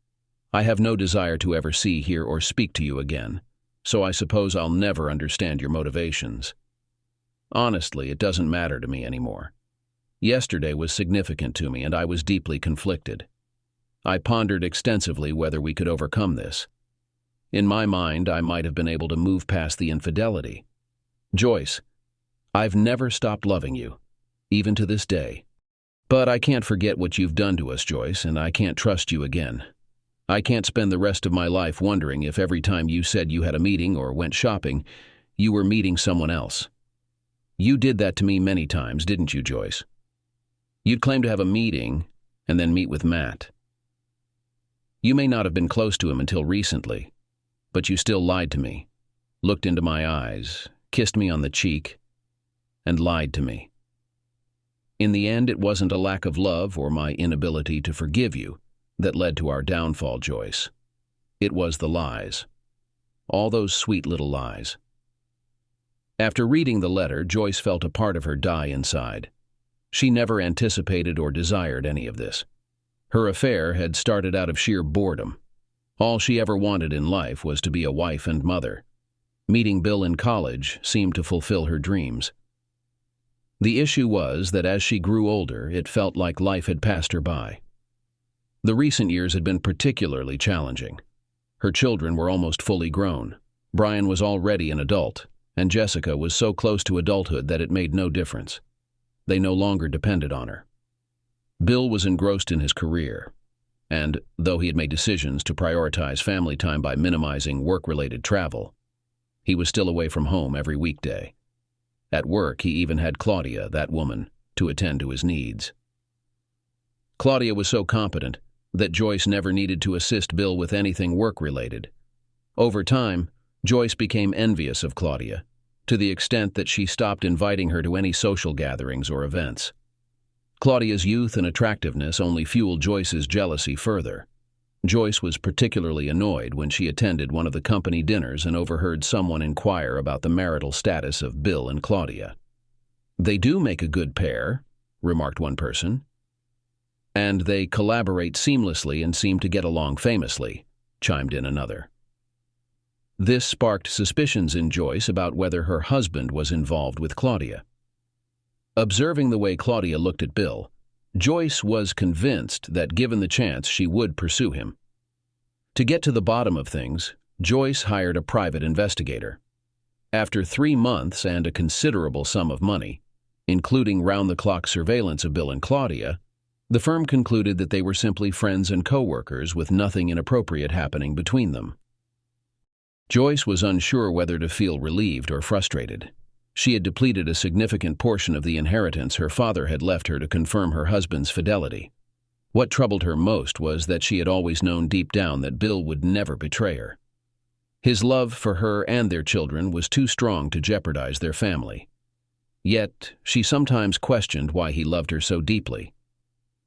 I have no desire to ever see, hear, or speak to you again, so I suppose I'll never understand your motivations. Honestly, it doesn't matter to me anymore. Yesterday was significant to me and I was deeply conflicted. I pondered extensively whether we could overcome this. In my mind, I might have been able to move past the infidelity. Joyce, I've never stopped loving you, even to this day. But I can't forget what you've done to us, Joyce, and I can't trust you again. I can't spend the rest of my life wondering if every time you said you had a meeting or went shopping, you were meeting someone else. You did that to me many times, didn't you, Joyce? You'd claim to have a meeting and then meet with Matt. You may not have been close to him until recently, but you still lied to me, looked into my eyes, kissed me on the cheek, and lied to me. In the end, it wasn't a lack of love or my inability to forgive you that led to our downfall, Joyce. It was the lies. All those sweet little lies. After reading the letter, Joyce felt a part of her die inside. She never anticipated or desired any of this. Her affair had started out of sheer boredom. All she ever wanted in life was to be a wife and mother. Meeting Bill in college seemed to fulfill her dreams. The issue was that as she grew older, it felt like life had passed her by. The recent years had been particularly challenging. Her children were almost fully grown. Brian was already an adult, and Jessica was so close to adulthood that it made no difference. They no longer depended on her. Bill was engrossed in his career, and though he had made decisions to prioritize family time by minimizing work-related travel, he was still away from home every weekday. At work, he even had Claudia, that woman, to attend to his needs. Claudia was so competent that Joyce never needed to assist Bill with anything work-related. Over time, Joyce became envious of Claudia, to the extent that she stopped inviting her to any social gatherings or events. Claudia's youth and attractiveness only fueled Joyce's jealousy further. Joyce was particularly annoyed when she attended one of the company dinners and overheard someone inquire about the marital status of Bill and Claudia. "They do make a good pair," remarked one person. "And they collaborate seamlessly and seem to get along famously," chimed in another. This sparked suspicions in Joyce about whether her husband was involved with Claudia. Observing the way Claudia looked at Bill, Joyce was convinced that given the chance she would pursue him. To get to the bottom of things, Joyce hired a private investigator. After 3 months and a considerable sum of money, including round-the-clock surveillance of Bill and Claudia, the firm concluded that they were simply friends and co-workers with nothing inappropriate happening between them. Joyce was unsure whether to feel relieved or frustrated. She had depleted a significant portion of the inheritance her father had left her to confirm her husband's fidelity. What troubled her most was that she had always known deep down that Bill would never betray her. His love for her and their children was too strong to jeopardize their family. Yet, she sometimes questioned why he loved her so deeply.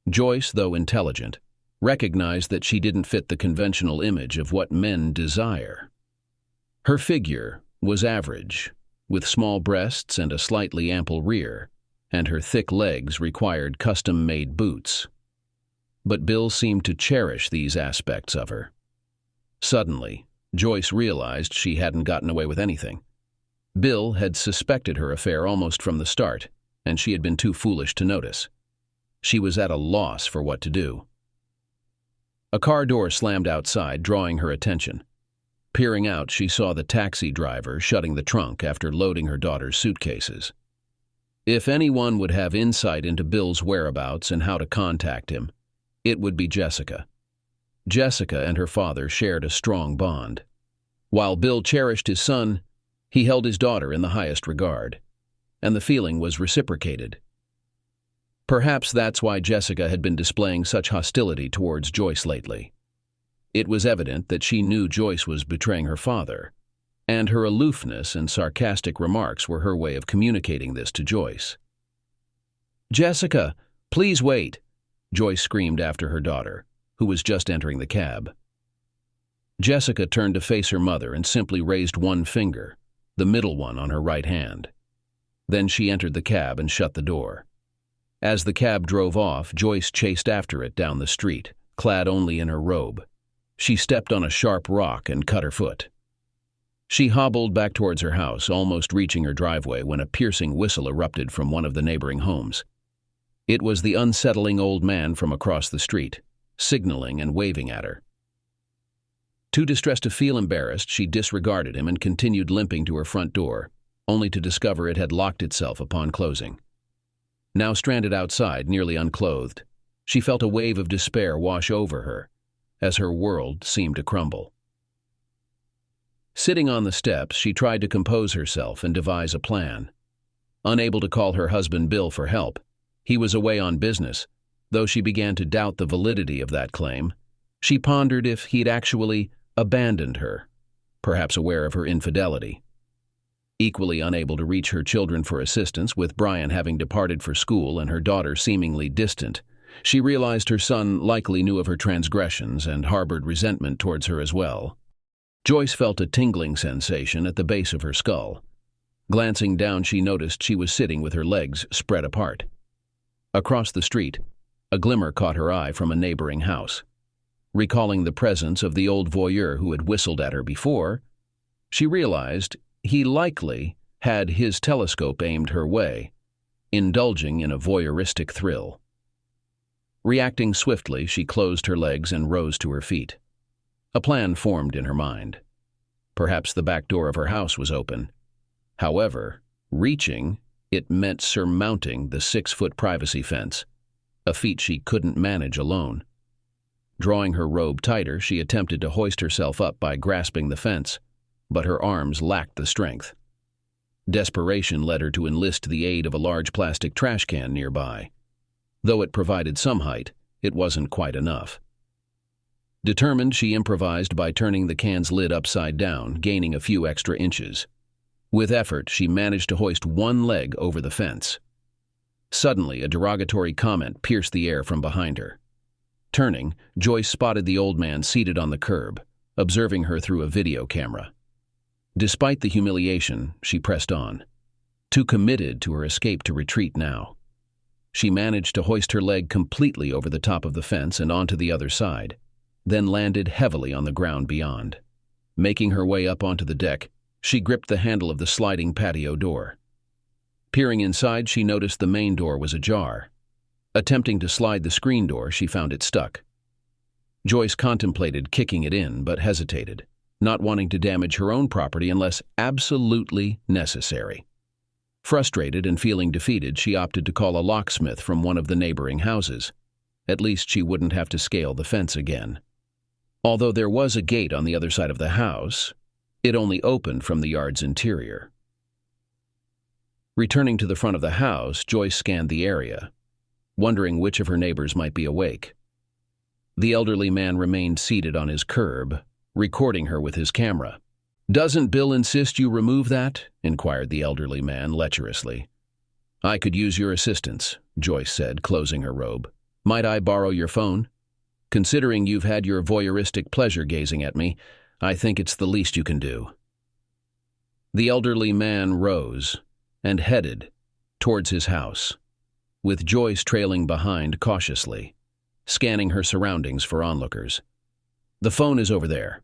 Joyce, though intelligent, recognized that she didn't fit the conventional image of what men desire. Her figure was average, with small breasts and a slightly ample rear, and her thick legs required custom-made boots. But Bill seemed to cherish these aspects of her. Suddenly, Joyce realized she hadn't gotten away with anything. Bill had suspected her affair almost from the start, and she had been too foolish to notice. She was at a loss for what to do. A car door slammed outside, drawing her attention. Peering out, she saw the taxi driver shutting the trunk after loading her daughter's suitcases. If anyone would have insight into Bill's whereabouts and how to contact him, it would be Jessica. Jessica and her father shared a strong bond. While Bill cherished his son, he held his daughter in the highest regard, and the feeling was reciprocated. Perhaps that's why Jessica had been displaying such hostility towards Joyce lately. It was evident that she knew Joyce was betraying her father, and her aloofness and sarcastic remarks were her way of communicating this to Joyce. "Jessica, please wait," Joyce screamed after her daughter, who was just entering the cab. Jessica turned to face her mother and simply raised one finger, the middle one on her right hand. Then she entered the cab and shut the door. As the cab drove off, Joyce chased after it down the street, clad only in her robe. She stepped on a sharp rock and cut her foot. She hobbled back towards her house, almost reaching her driveway when a piercing whistle erupted from one of the neighboring homes. It was the unsettling old man from across the street, signaling and waving at her. Too distressed to feel embarrassed, she disregarded him and continued limping to her front door, only to discover it had locked itself upon closing. Now stranded outside, nearly unclothed, she felt a wave of despair wash over her, as her world seemed to crumble. Sitting on the steps, she tried to compose herself and devise a plan. Unable to call her husband Bill for help, he was away on business, though she began to doubt the validity of that claim. She pondered if he'd actually abandoned her, perhaps aware of her infidelity. Equally unable to reach her children for assistance, with Brian having departed for school and her daughter seemingly distant, she realized her son likely knew of her transgressions and harbored resentment towards her as well. Joyce felt a tingling sensation at the base of her skull. Glancing down, she noticed she was sitting with her legs spread apart. Across the street, a glimmer caught her eye from a neighboring house. Recalling the presence of the old voyeur who had whistled at her before, she realized he likely had his telescope aimed her way, indulging in a voyeuristic thrill. Reacting swiftly, she closed her legs and rose to her feet. A plan formed in her mind. Perhaps the back door of her house was open. However, reaching it meant surmounting the 6-foot privacy fence, a feat she couldn't manage alone. Drawing her robe tighter, she attempted to hoist herself up by grasping the fence, but her arms lacked the strength. Desperation led her to enlist the aid of a large plastic trash can nearby. Though it provided some height, it wasn't quite enough. Determined, she improvised by turning the can's lid upside down, gaining a few extra inches. With effort, she managed to hoist one leg over the fence. Suddenly, a derogatory comment pierced the air from behind her. Turning, Joyce spotted the old man seated on the curb, observing her through a video camera. Despite the humiliation, she pressed on, too committed to her escape to retreat now. She managed to hoist her leg completely over the top of the fence and onto the other side, then landed heavily on the ground beyond. Making her way up onto the deck, she gripped the handle of the sliding patio door. Peering inside, she noticed the main door was ajar. Attempting to slide the screen door, she found it stuck. Joyce contemplated kicking it in, but hesitated, not wanting to damage her own property unless absolutely necessary. Frustrated and feeling defeated, she opted to call a locksmith from one of the neighboring houses. At least she wouldn't have to scale the fence again. Although there was a gate on the other side of the house, it only opened from the yard's interior. Returning to the front of the house, Joyce scanned the area, wondering which of her neighbors might be awake. The elderly man remained seated on his curb, recording her with his camera. "Doesn't Bill insist you remove that?" inquired the elderly man lecherously. "I could use your assistance," Joyce said, closing her robe. "Might I borrow your phone? Considering you've had your voyeuristic pleasure gazing at me, I think it's the least you can do." The elderly man rose and headed towards his house, with Joyce trailing behind cautiously, scanning her surroundings for onlookers. "The phone is over there,"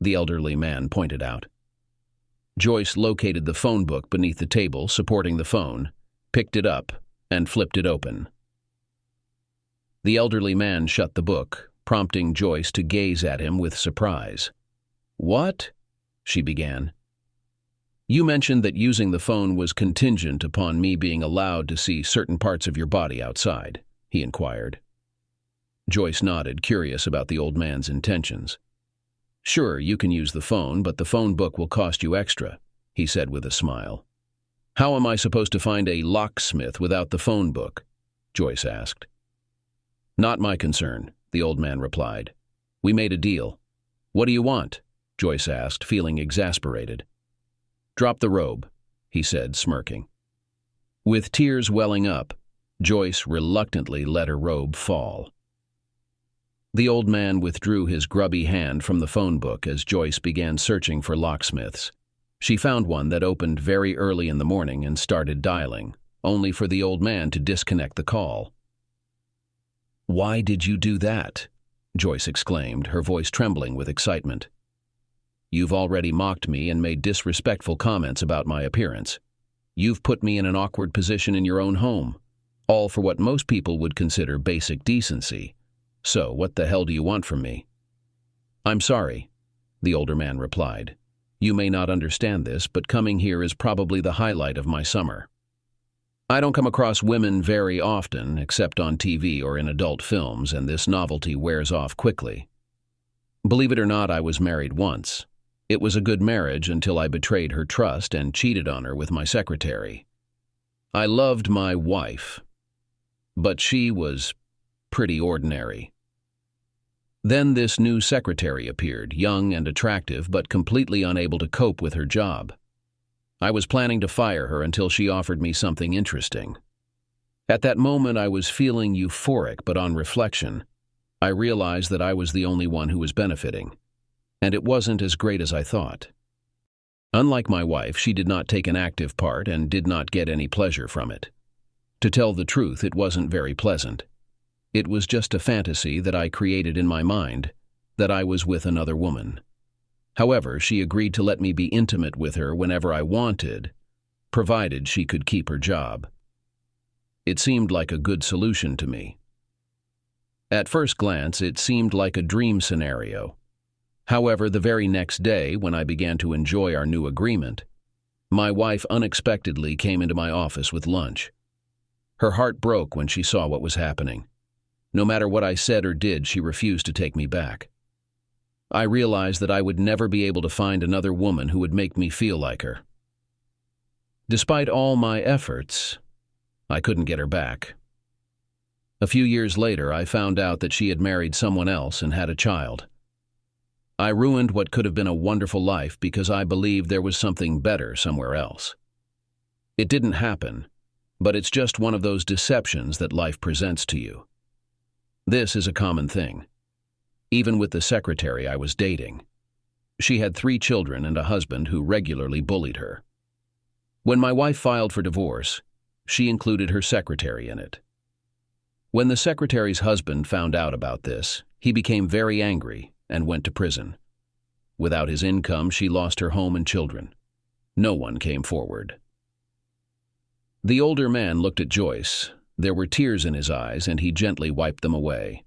the elderly man pointed out. Joyce located the phone book beneath the table supporting the phone, picked it up, and flipped it open. The elderly man shut the book, prompting Joyce to gaze at him with surprise. "What?" she began. "You mentioned that using the phone was contingent upon me being allowed to see certain parts of your body outside," he inquired. Joyce nodded, curious about the old man's intentions. "Sure, you can use the phone, but the phone book will cost you extra," he said with a smile. "How am I supposed to find a locksmith without the phone book?" Joyce asked. "Not my concern," the old man replied. "We made a deal." "What do you want?" Joyce asked, feeling exasperated. "Drop the robe," he said, smirking. With tears welling up, Joyce reluctantly let her robe fall. The old man withdrew his grubby hand from the phone book as Joyce began searching for locksmiths. She found one that opened very early in the morning and started dialing, only for the old man to disconnect the call. "Why did you do that?" Joyce exclaimed, her voice trembling with excitement. "You've already mocked me and made disrespectful comments about my appearance. You've put me in an awkward position in your own home, all for what most people would consider basic decency. So what the hell do you want from me?" "I'm sorry," the older man replied. "You may not understand this, but coming here is probably the highlight of my summer. I don't come across women very often, except on TV or in adult films, and this novelty wears off quickly. Believe it or not, I was married once. It was a good marriage until I betrayed her trust and cheated on her with my secretary. I loved my wife, but she was pretty ordinary. Then this new secretary appeared, young and attractive, but completely unable to cope with her job. I was planning to fire her until she offered me something interesting. At that moment, I was feeling euphoric, but on reflection, I realized that I was the only one who was benefiting, and it wasn't as great as I thought. Unlike my wife, she did not take an active part and did not get any pleasure from it. To tell the truth, it wasn't very pleasant. It was just a fantasy that I created in my mind, that I was with another woman. However, she agreed to let me be intimate with her whenever I wanted, provided she could keep her job. It seemed like a good solution to me. At first glance, it seemed like a dream scenario. However, the very next day, when I began to enjoy our new agreement, my wife unexpectedly came into my office with lunch. Her heart broke when she saw what was happening. No matter what I said or did, she refused to take me back. I realized that I would never be able to find another woman who would make me feel like her. Despite all my efforts, I couldn't get her back. A few years later, I found out that she had married someone else and had a child. I ruined what could have been a wonderful life because I believed there was something better somewhere else. It didn't happen, but it's just one of those deceptions that life presents to you. This is a common thing. Even with the secretary I was dating. She had 3 children and a husband who regularly bullied her. When my wife filed for divorce, she included her secretary in it. When the secretary's husband found out about this, he became very angry and went to prison. Without his income, she lost her home and children. No one came forward. The older man looked at Joyce. There were tears in his eyes, and he gently wiped them away.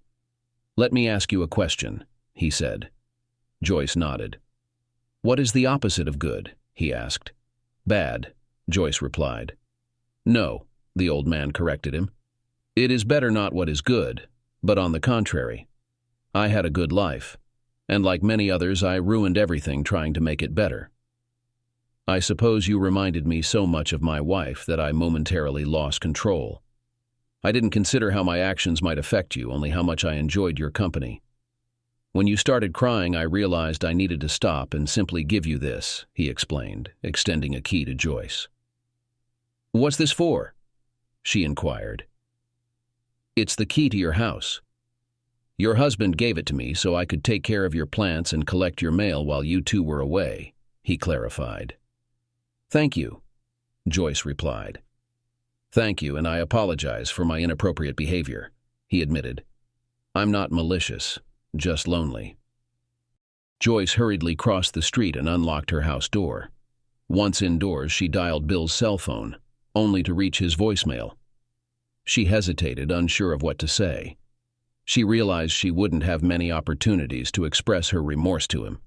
"Let me ask you a question," he said. Joyce nodded. "What is the opposite of good?" he asked. "Bad," Joyce replied. "No," the old man corrected him. "It is better not what is good, but on the contrary. I had a good life, and like many others, I ruined everything trying to make it better. I suppose you reminded me so much of my wife that I momentarily lost control. I didn't consider how my actions might affect you, only how much I enjoyed your company. When you started crying, I realized I needed to stop and simply give you this," he explained, extending a key to Joyce. "What's this for?" she inquired. "It's the key to your house. Your husband gave it to me so I could take care of your plants and collect your mail while you two were away," he clarified. "Thank you," Joyce replied. "Thank you, and I apologize for my inappropriate behavior," he admitted. "I'm not malicious, just lonely." Joyce hurriedly crossed the street and unlocked her house door. Once indoors, she dialed Bill's cell phone, only to reach his voicemail. She hesitated, unsure of what to say. She realized she wouldn't have many opportunities to express her remorse to him.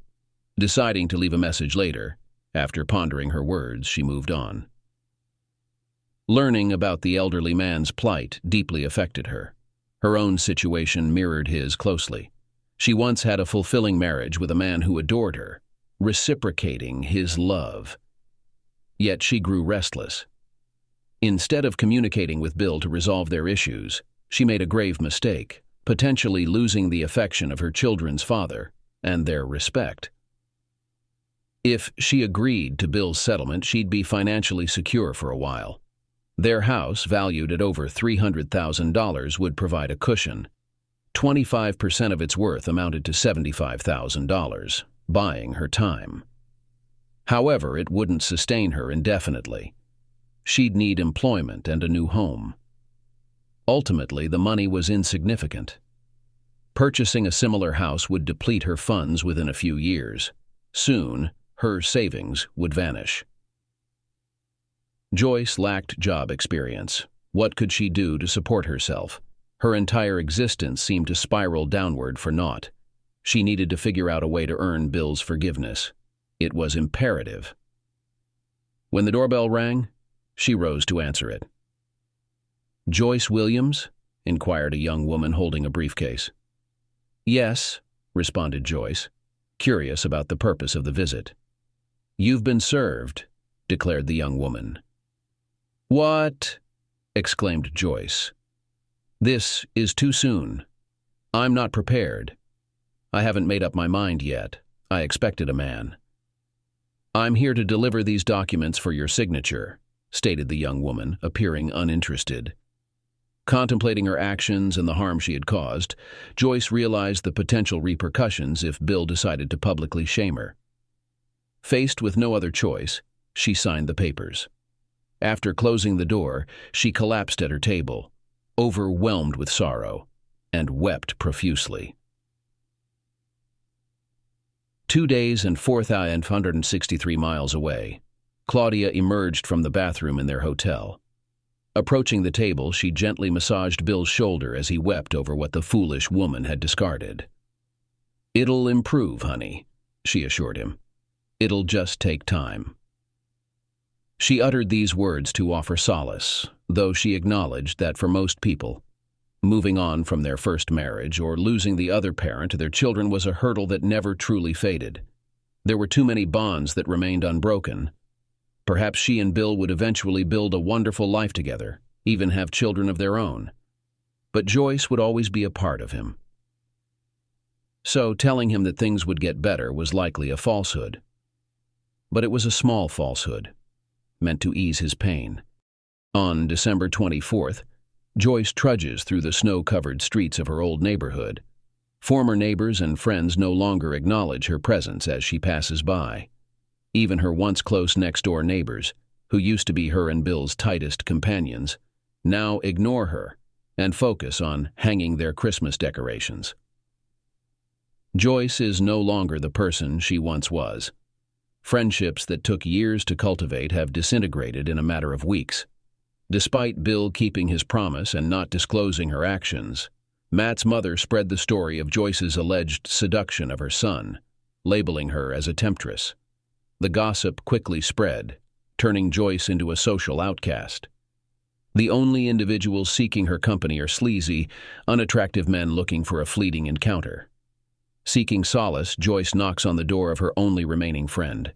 Deciding to leave a message later, after pondering her words, she moved on. Learning about the elderly man's plight deeply affected her. Her own situation mirrored his closely. She once had a fulfilling marriage with a man who adored her, reciprocating his love. Yet she grew restless. Instead of communicating with Bill to resolve their issues, she made a grave mistake, potentially losing the affection of her children's father and their respect. If she agreed to Bill's settlement, she'd be financially secure for a while. Their house, valued at over $300,000, would provide a cushion. 25% of its worth amounted to $75,000, buying her time. However, it wouldn't sustain her indefinitely. She'd need employment and a new home. Ultimately, the money was insignificant. Purchasing a similar house would deplete her funds within a few years. Soon, her savings would vanish. Joyce lacked job experience. What could she do to support herself? Her entire existence seemed to spiral downward for naught. She needed to figure out a way to earn Bill's forgiveness. It was imperative. When the doorbell rang, she rose to answer it. "Joyce Williams?" inquired a young woman holding a briefcase. "Yes," responded Joyce, curious about the purpose of the visit. "You've been served," declared the young woman. "What?" exclaimed Joyce. "This is too soon. I'm not prepared. I haven't made up my mind yet. I expected a man." "I'm here to deliver these documents for your signature," stated the young woman, appearing uninterested. Contemplating her actions and the harm she had caused, Joyce realized the potential repercussions if Bill decided to publicly shame her. Faced with no other choice, she signed the papers. After closing the door, she collapsed at her table, overwhelmed with sorrow, and wept profusely. 2 days and 4,563 miles away, Claudia emerged from the bathroom in their hotel. Approaching the table, she gently massaged Bill's shoulder as he wept over what the foolish woman had discarded. "It'll improve, honey," she assured him. "It'll just take time." She uttered these words to offer solace, though she acknowledged that for most people, moving on from their first marriage or losing the other parent to their children was a hurdle that never truly faded. There were too many bonds that remained unbroken. Perhaps she and Bill would eventually build a wonderful life together, even have children of their own. But Joyce would always be a part of him. So telling him that things would get better was likely a falsehood. But it was a small falsehood, meant to ease his pain. On December 24th, Joyce trudges through the snow-covered streets of her old neighborhood. Former neighbors and friends no longer acknowledge her presence as she passes by. Even her once close next-door neighbors, who used to be her and Bill's tightest companions, now ignore her and focus on hanging their Christmas decorations. Joyce is no longer the person she once was. Friendships that took years to cultivate have disintegrated in a matter of weeks. Despite Bill keeping his promise and not disclosing her actions, Matt's mother spread the story of Joyce's alleged seduction of her son, labeling her as a temptress. The gossip quickly spread, turning Joyce into a social outcast. The only individuals seeking her company are sleazy, unattractive men looking for a fleeting encounter. Seeking solace, Joyce knocks on the door of her only remaining friend.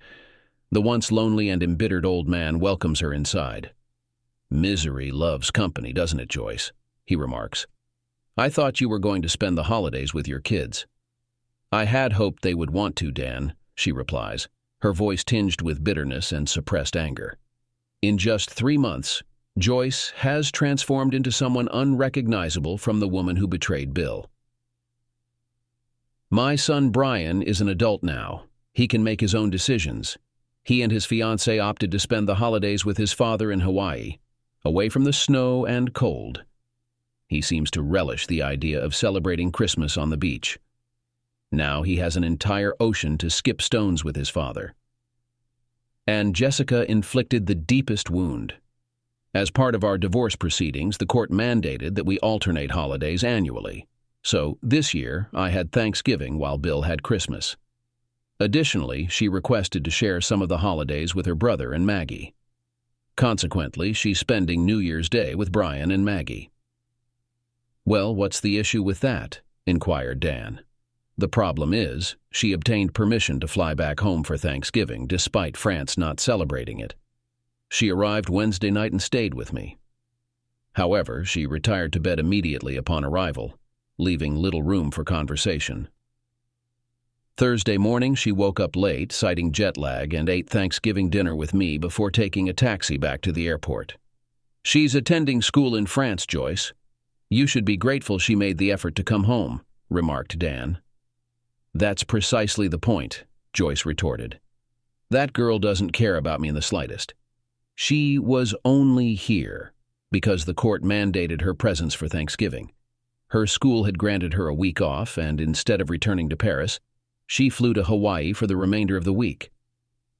The once lonely and embittered old man welcomes her inside. Misery loves company, doesn't it, Joyce? he remarks. "I thought you were going to spend the holidays with your kids." "I had hoped they would want to, Dan," she replies, her voice tinged with bitterness and suppressed anger. In just 3 months, Joyce has transformed into someone unrecognizable from the woman who betrayed Bill. "My son Brian is an adult now. He can make his own decisions. He and his fiancée opted to spend the holidays with his father in Hawaii, away from the snow and cold. He seems to relish the idea of celebrating Christmas on the beach. Now he has an entire ocean to skip stones with his father." And Jessica inflicted the deepest wound. As part of our divorce proceedings, the court mandated that we alternate holidays annually. So this year, I had Thanksgiving while Bill had Christmas. Additionally, she requested to share some of the holidays with her brother and Maggie. Consequently, she's spending New Year's Day with Brian and Maggie. "Well, what's the issue with that?" inquired Dan. "The problem is, she obtained permission to fly back home for Thanksgiving despite France not celebrating it. She arrived Wednesday night and stayed with me. However, she retired to bed immediately upon arrival, leaving little room for conversation. Thursday morning, she woke up late, citing jet lag, and ate Thanksgiving dinner with me before taking a taxi back to the airport. She's attending school in France, Joyce. You should be grateful she made the effort to come home, remarked Dan. That's precisely the point, Joyce retorted. That girl doesn't care about me in the slightest. She was only here because the court mandated her presence for Thanksgiving. Her school had granted her a week off, and instead of returning to Paris, she flew to Hawaii for the remainder of the week.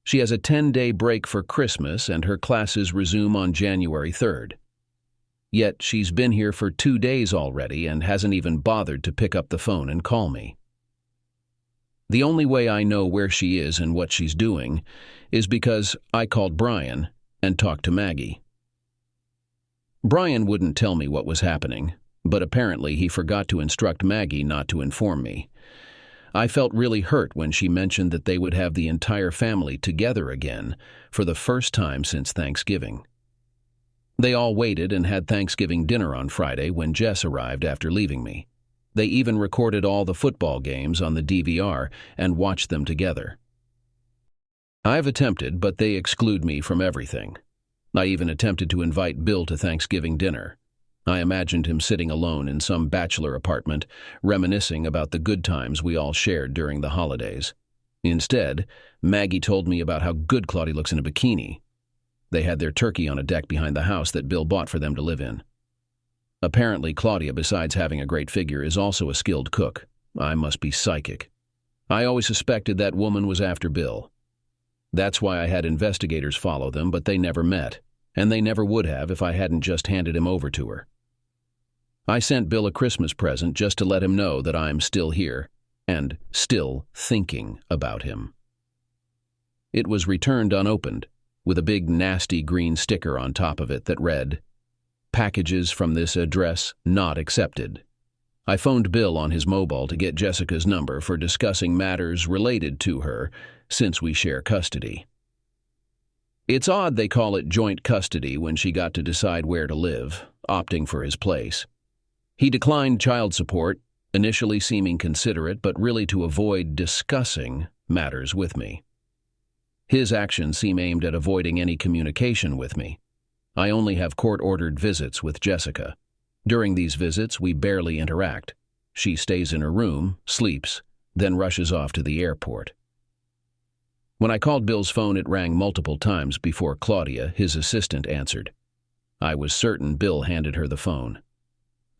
She has a 10-day break for Christmas, and her classes resume on January 3rd. Yet she's been here for 2 days already and hasn't even bothered to pick up the phone and call me. The only way I know where she is and what she's doing is because I called Brian and talked to Maggie. Brian wouldn't tell me what was happening, but apparently he forgot to instruct Maggie not to inform me. I felt really hurt when she mentioned that they would have the entire family together again for the first time since Thanksgiving. They all waited and had Thanksgiving dinner on Friday when Jess arrived after leaving me. They even recorded all the football games on the DVR and watched them together. I've attempted, but they exclude me from everything. I even attempted to invite Bill to Thanksgiving dinner. I imagined him sitting alone in some bachelor apartment, reminiscing about the good times we all shared during the holidays. Instead, Maggie told me about how good Claudia looks in a bikini. They had their turkey on a deck behind the house that Bill bought for them to live in. Apparently, Claudia, besides having a great figure, is also a skilled cook. I must be psychic. I always suspected that woman was after Bill. That's why I had investigators follow them, but they never met, and they never would have if I hadn't just handed him over to her. I sent Bill a Christmas present just to let him know that I'm still here and still thinking about him. It was returned unopened, with a big nasty green sticker on top of it that read, "Packages from this address not accepted." I phoned Bill on his mobile to get Jessica's number for discussing matters related to her since we share custody. It's odd they call it joint custody when she got to decide where to live, opting for his place. He declined child support, initially seeming considerate, but really to avoid discussing matters with me. His actions seem aimed at avoiding any communication with me. I only have court-ordered visits with Jessica. During these visits, we barely interact. She stays in her room, sleeps, then rushes off to the airport. When I called Bill's phone, it rang multiple times before Claudia, his assistant, answered. I was certain Bill handed her the phone.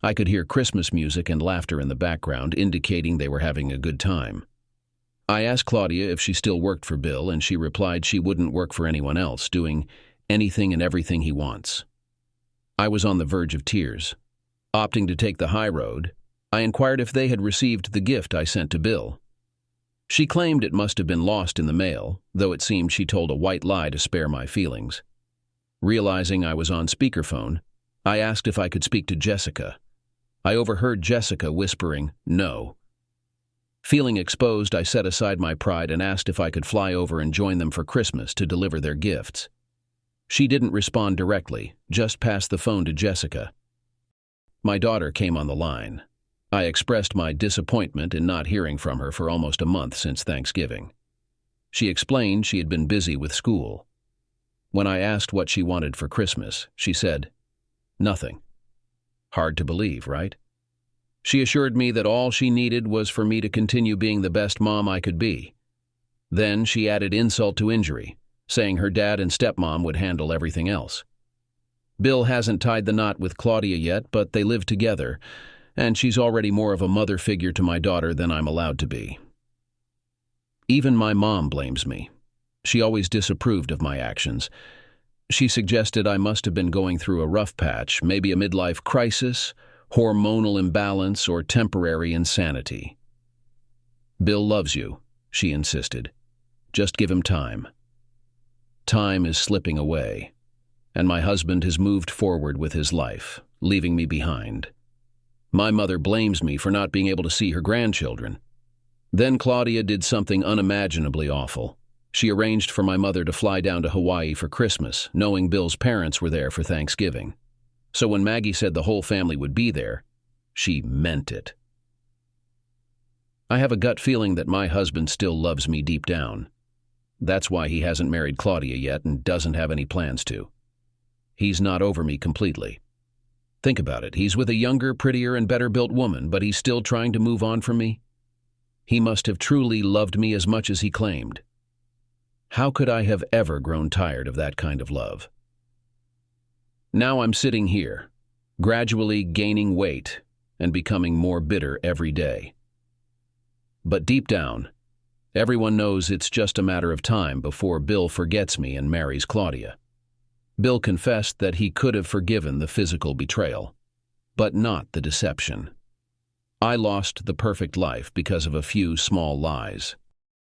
I could hear Christmas music and laughter in the background, indicating they were having a good time. I asked Claudia if she still worked for Bill, and she replied she wouldn't work for anyone else, doing anything and everything he wants. I was on the verge of tears. Opting to take the high road, I inquired if they had received the gift I sent to Bill. She claimed it must have been lost in the mail, though it seemed she told a white lie to spare my feelings. Realizing I was on speakerphone, I asked if I could speak to Jessica. I overheard Jessica whispering, "No." Feeling exposed, I set aside my pride and asked if I could fly over and join them for Christmas to deliver their gifts. She didn't respond directly, just passed the phone to Jessica. My daughter came on the line. I expressed my disappointment in not hearing from her for almost a month since Thanksgiving. She explained she had been busy with school. When I asked what she wanted for Christmas, she said, "Nothing." Hard to believe, right? She assured me that all she needed was for me to continue being the best mom I could be. Then she added insult to injury, saying her dad and stepmom would handle everything else. Bill hasn't tied the knot with Claudia yet, but they live together, and she's already more of a mother figure to my daughter than I'm allowed to be. Even my mom blames me. She always disapproved of my actions. She suggested I must have been going through a rough patch, maybe a midlife crisis, hormonal imbalance, or temporary insanity. "Bill loves you," she insisted. "Just give him time." Time is slipping away, and my husband has moved forward with his life, leaving me behind. My mother blames me for not being able to see her grandchildren. Then Claudia did something unimaginably awful. She arranged for my mother to fly down to Hawaii for Christmas, knowing Bill's parents were there for Thanksgiving. So when Maggie said the whole family would be there, she meant it. I have a gut feeling that my husband still loves me deep down. That's why he hasn't married Claudia yet and doesn't have any plans to. He's not over me completely. Think about it. He's with a younger, prettier, and better-built woman, but he's still trying to move on from me. He must have truly loved me as much as he claimed. How could I have ever grown tired of that kind of love? Now I'm sitting here, gradually gaining weight and becoming more bitter every day. But deep down, everyone knows it's just a matter of time before Bill forgets me and marries Claudia. Bill confessed that he could have forgiven the physical betrayal, but not the deception. I lost the perfect life because of a few small lies.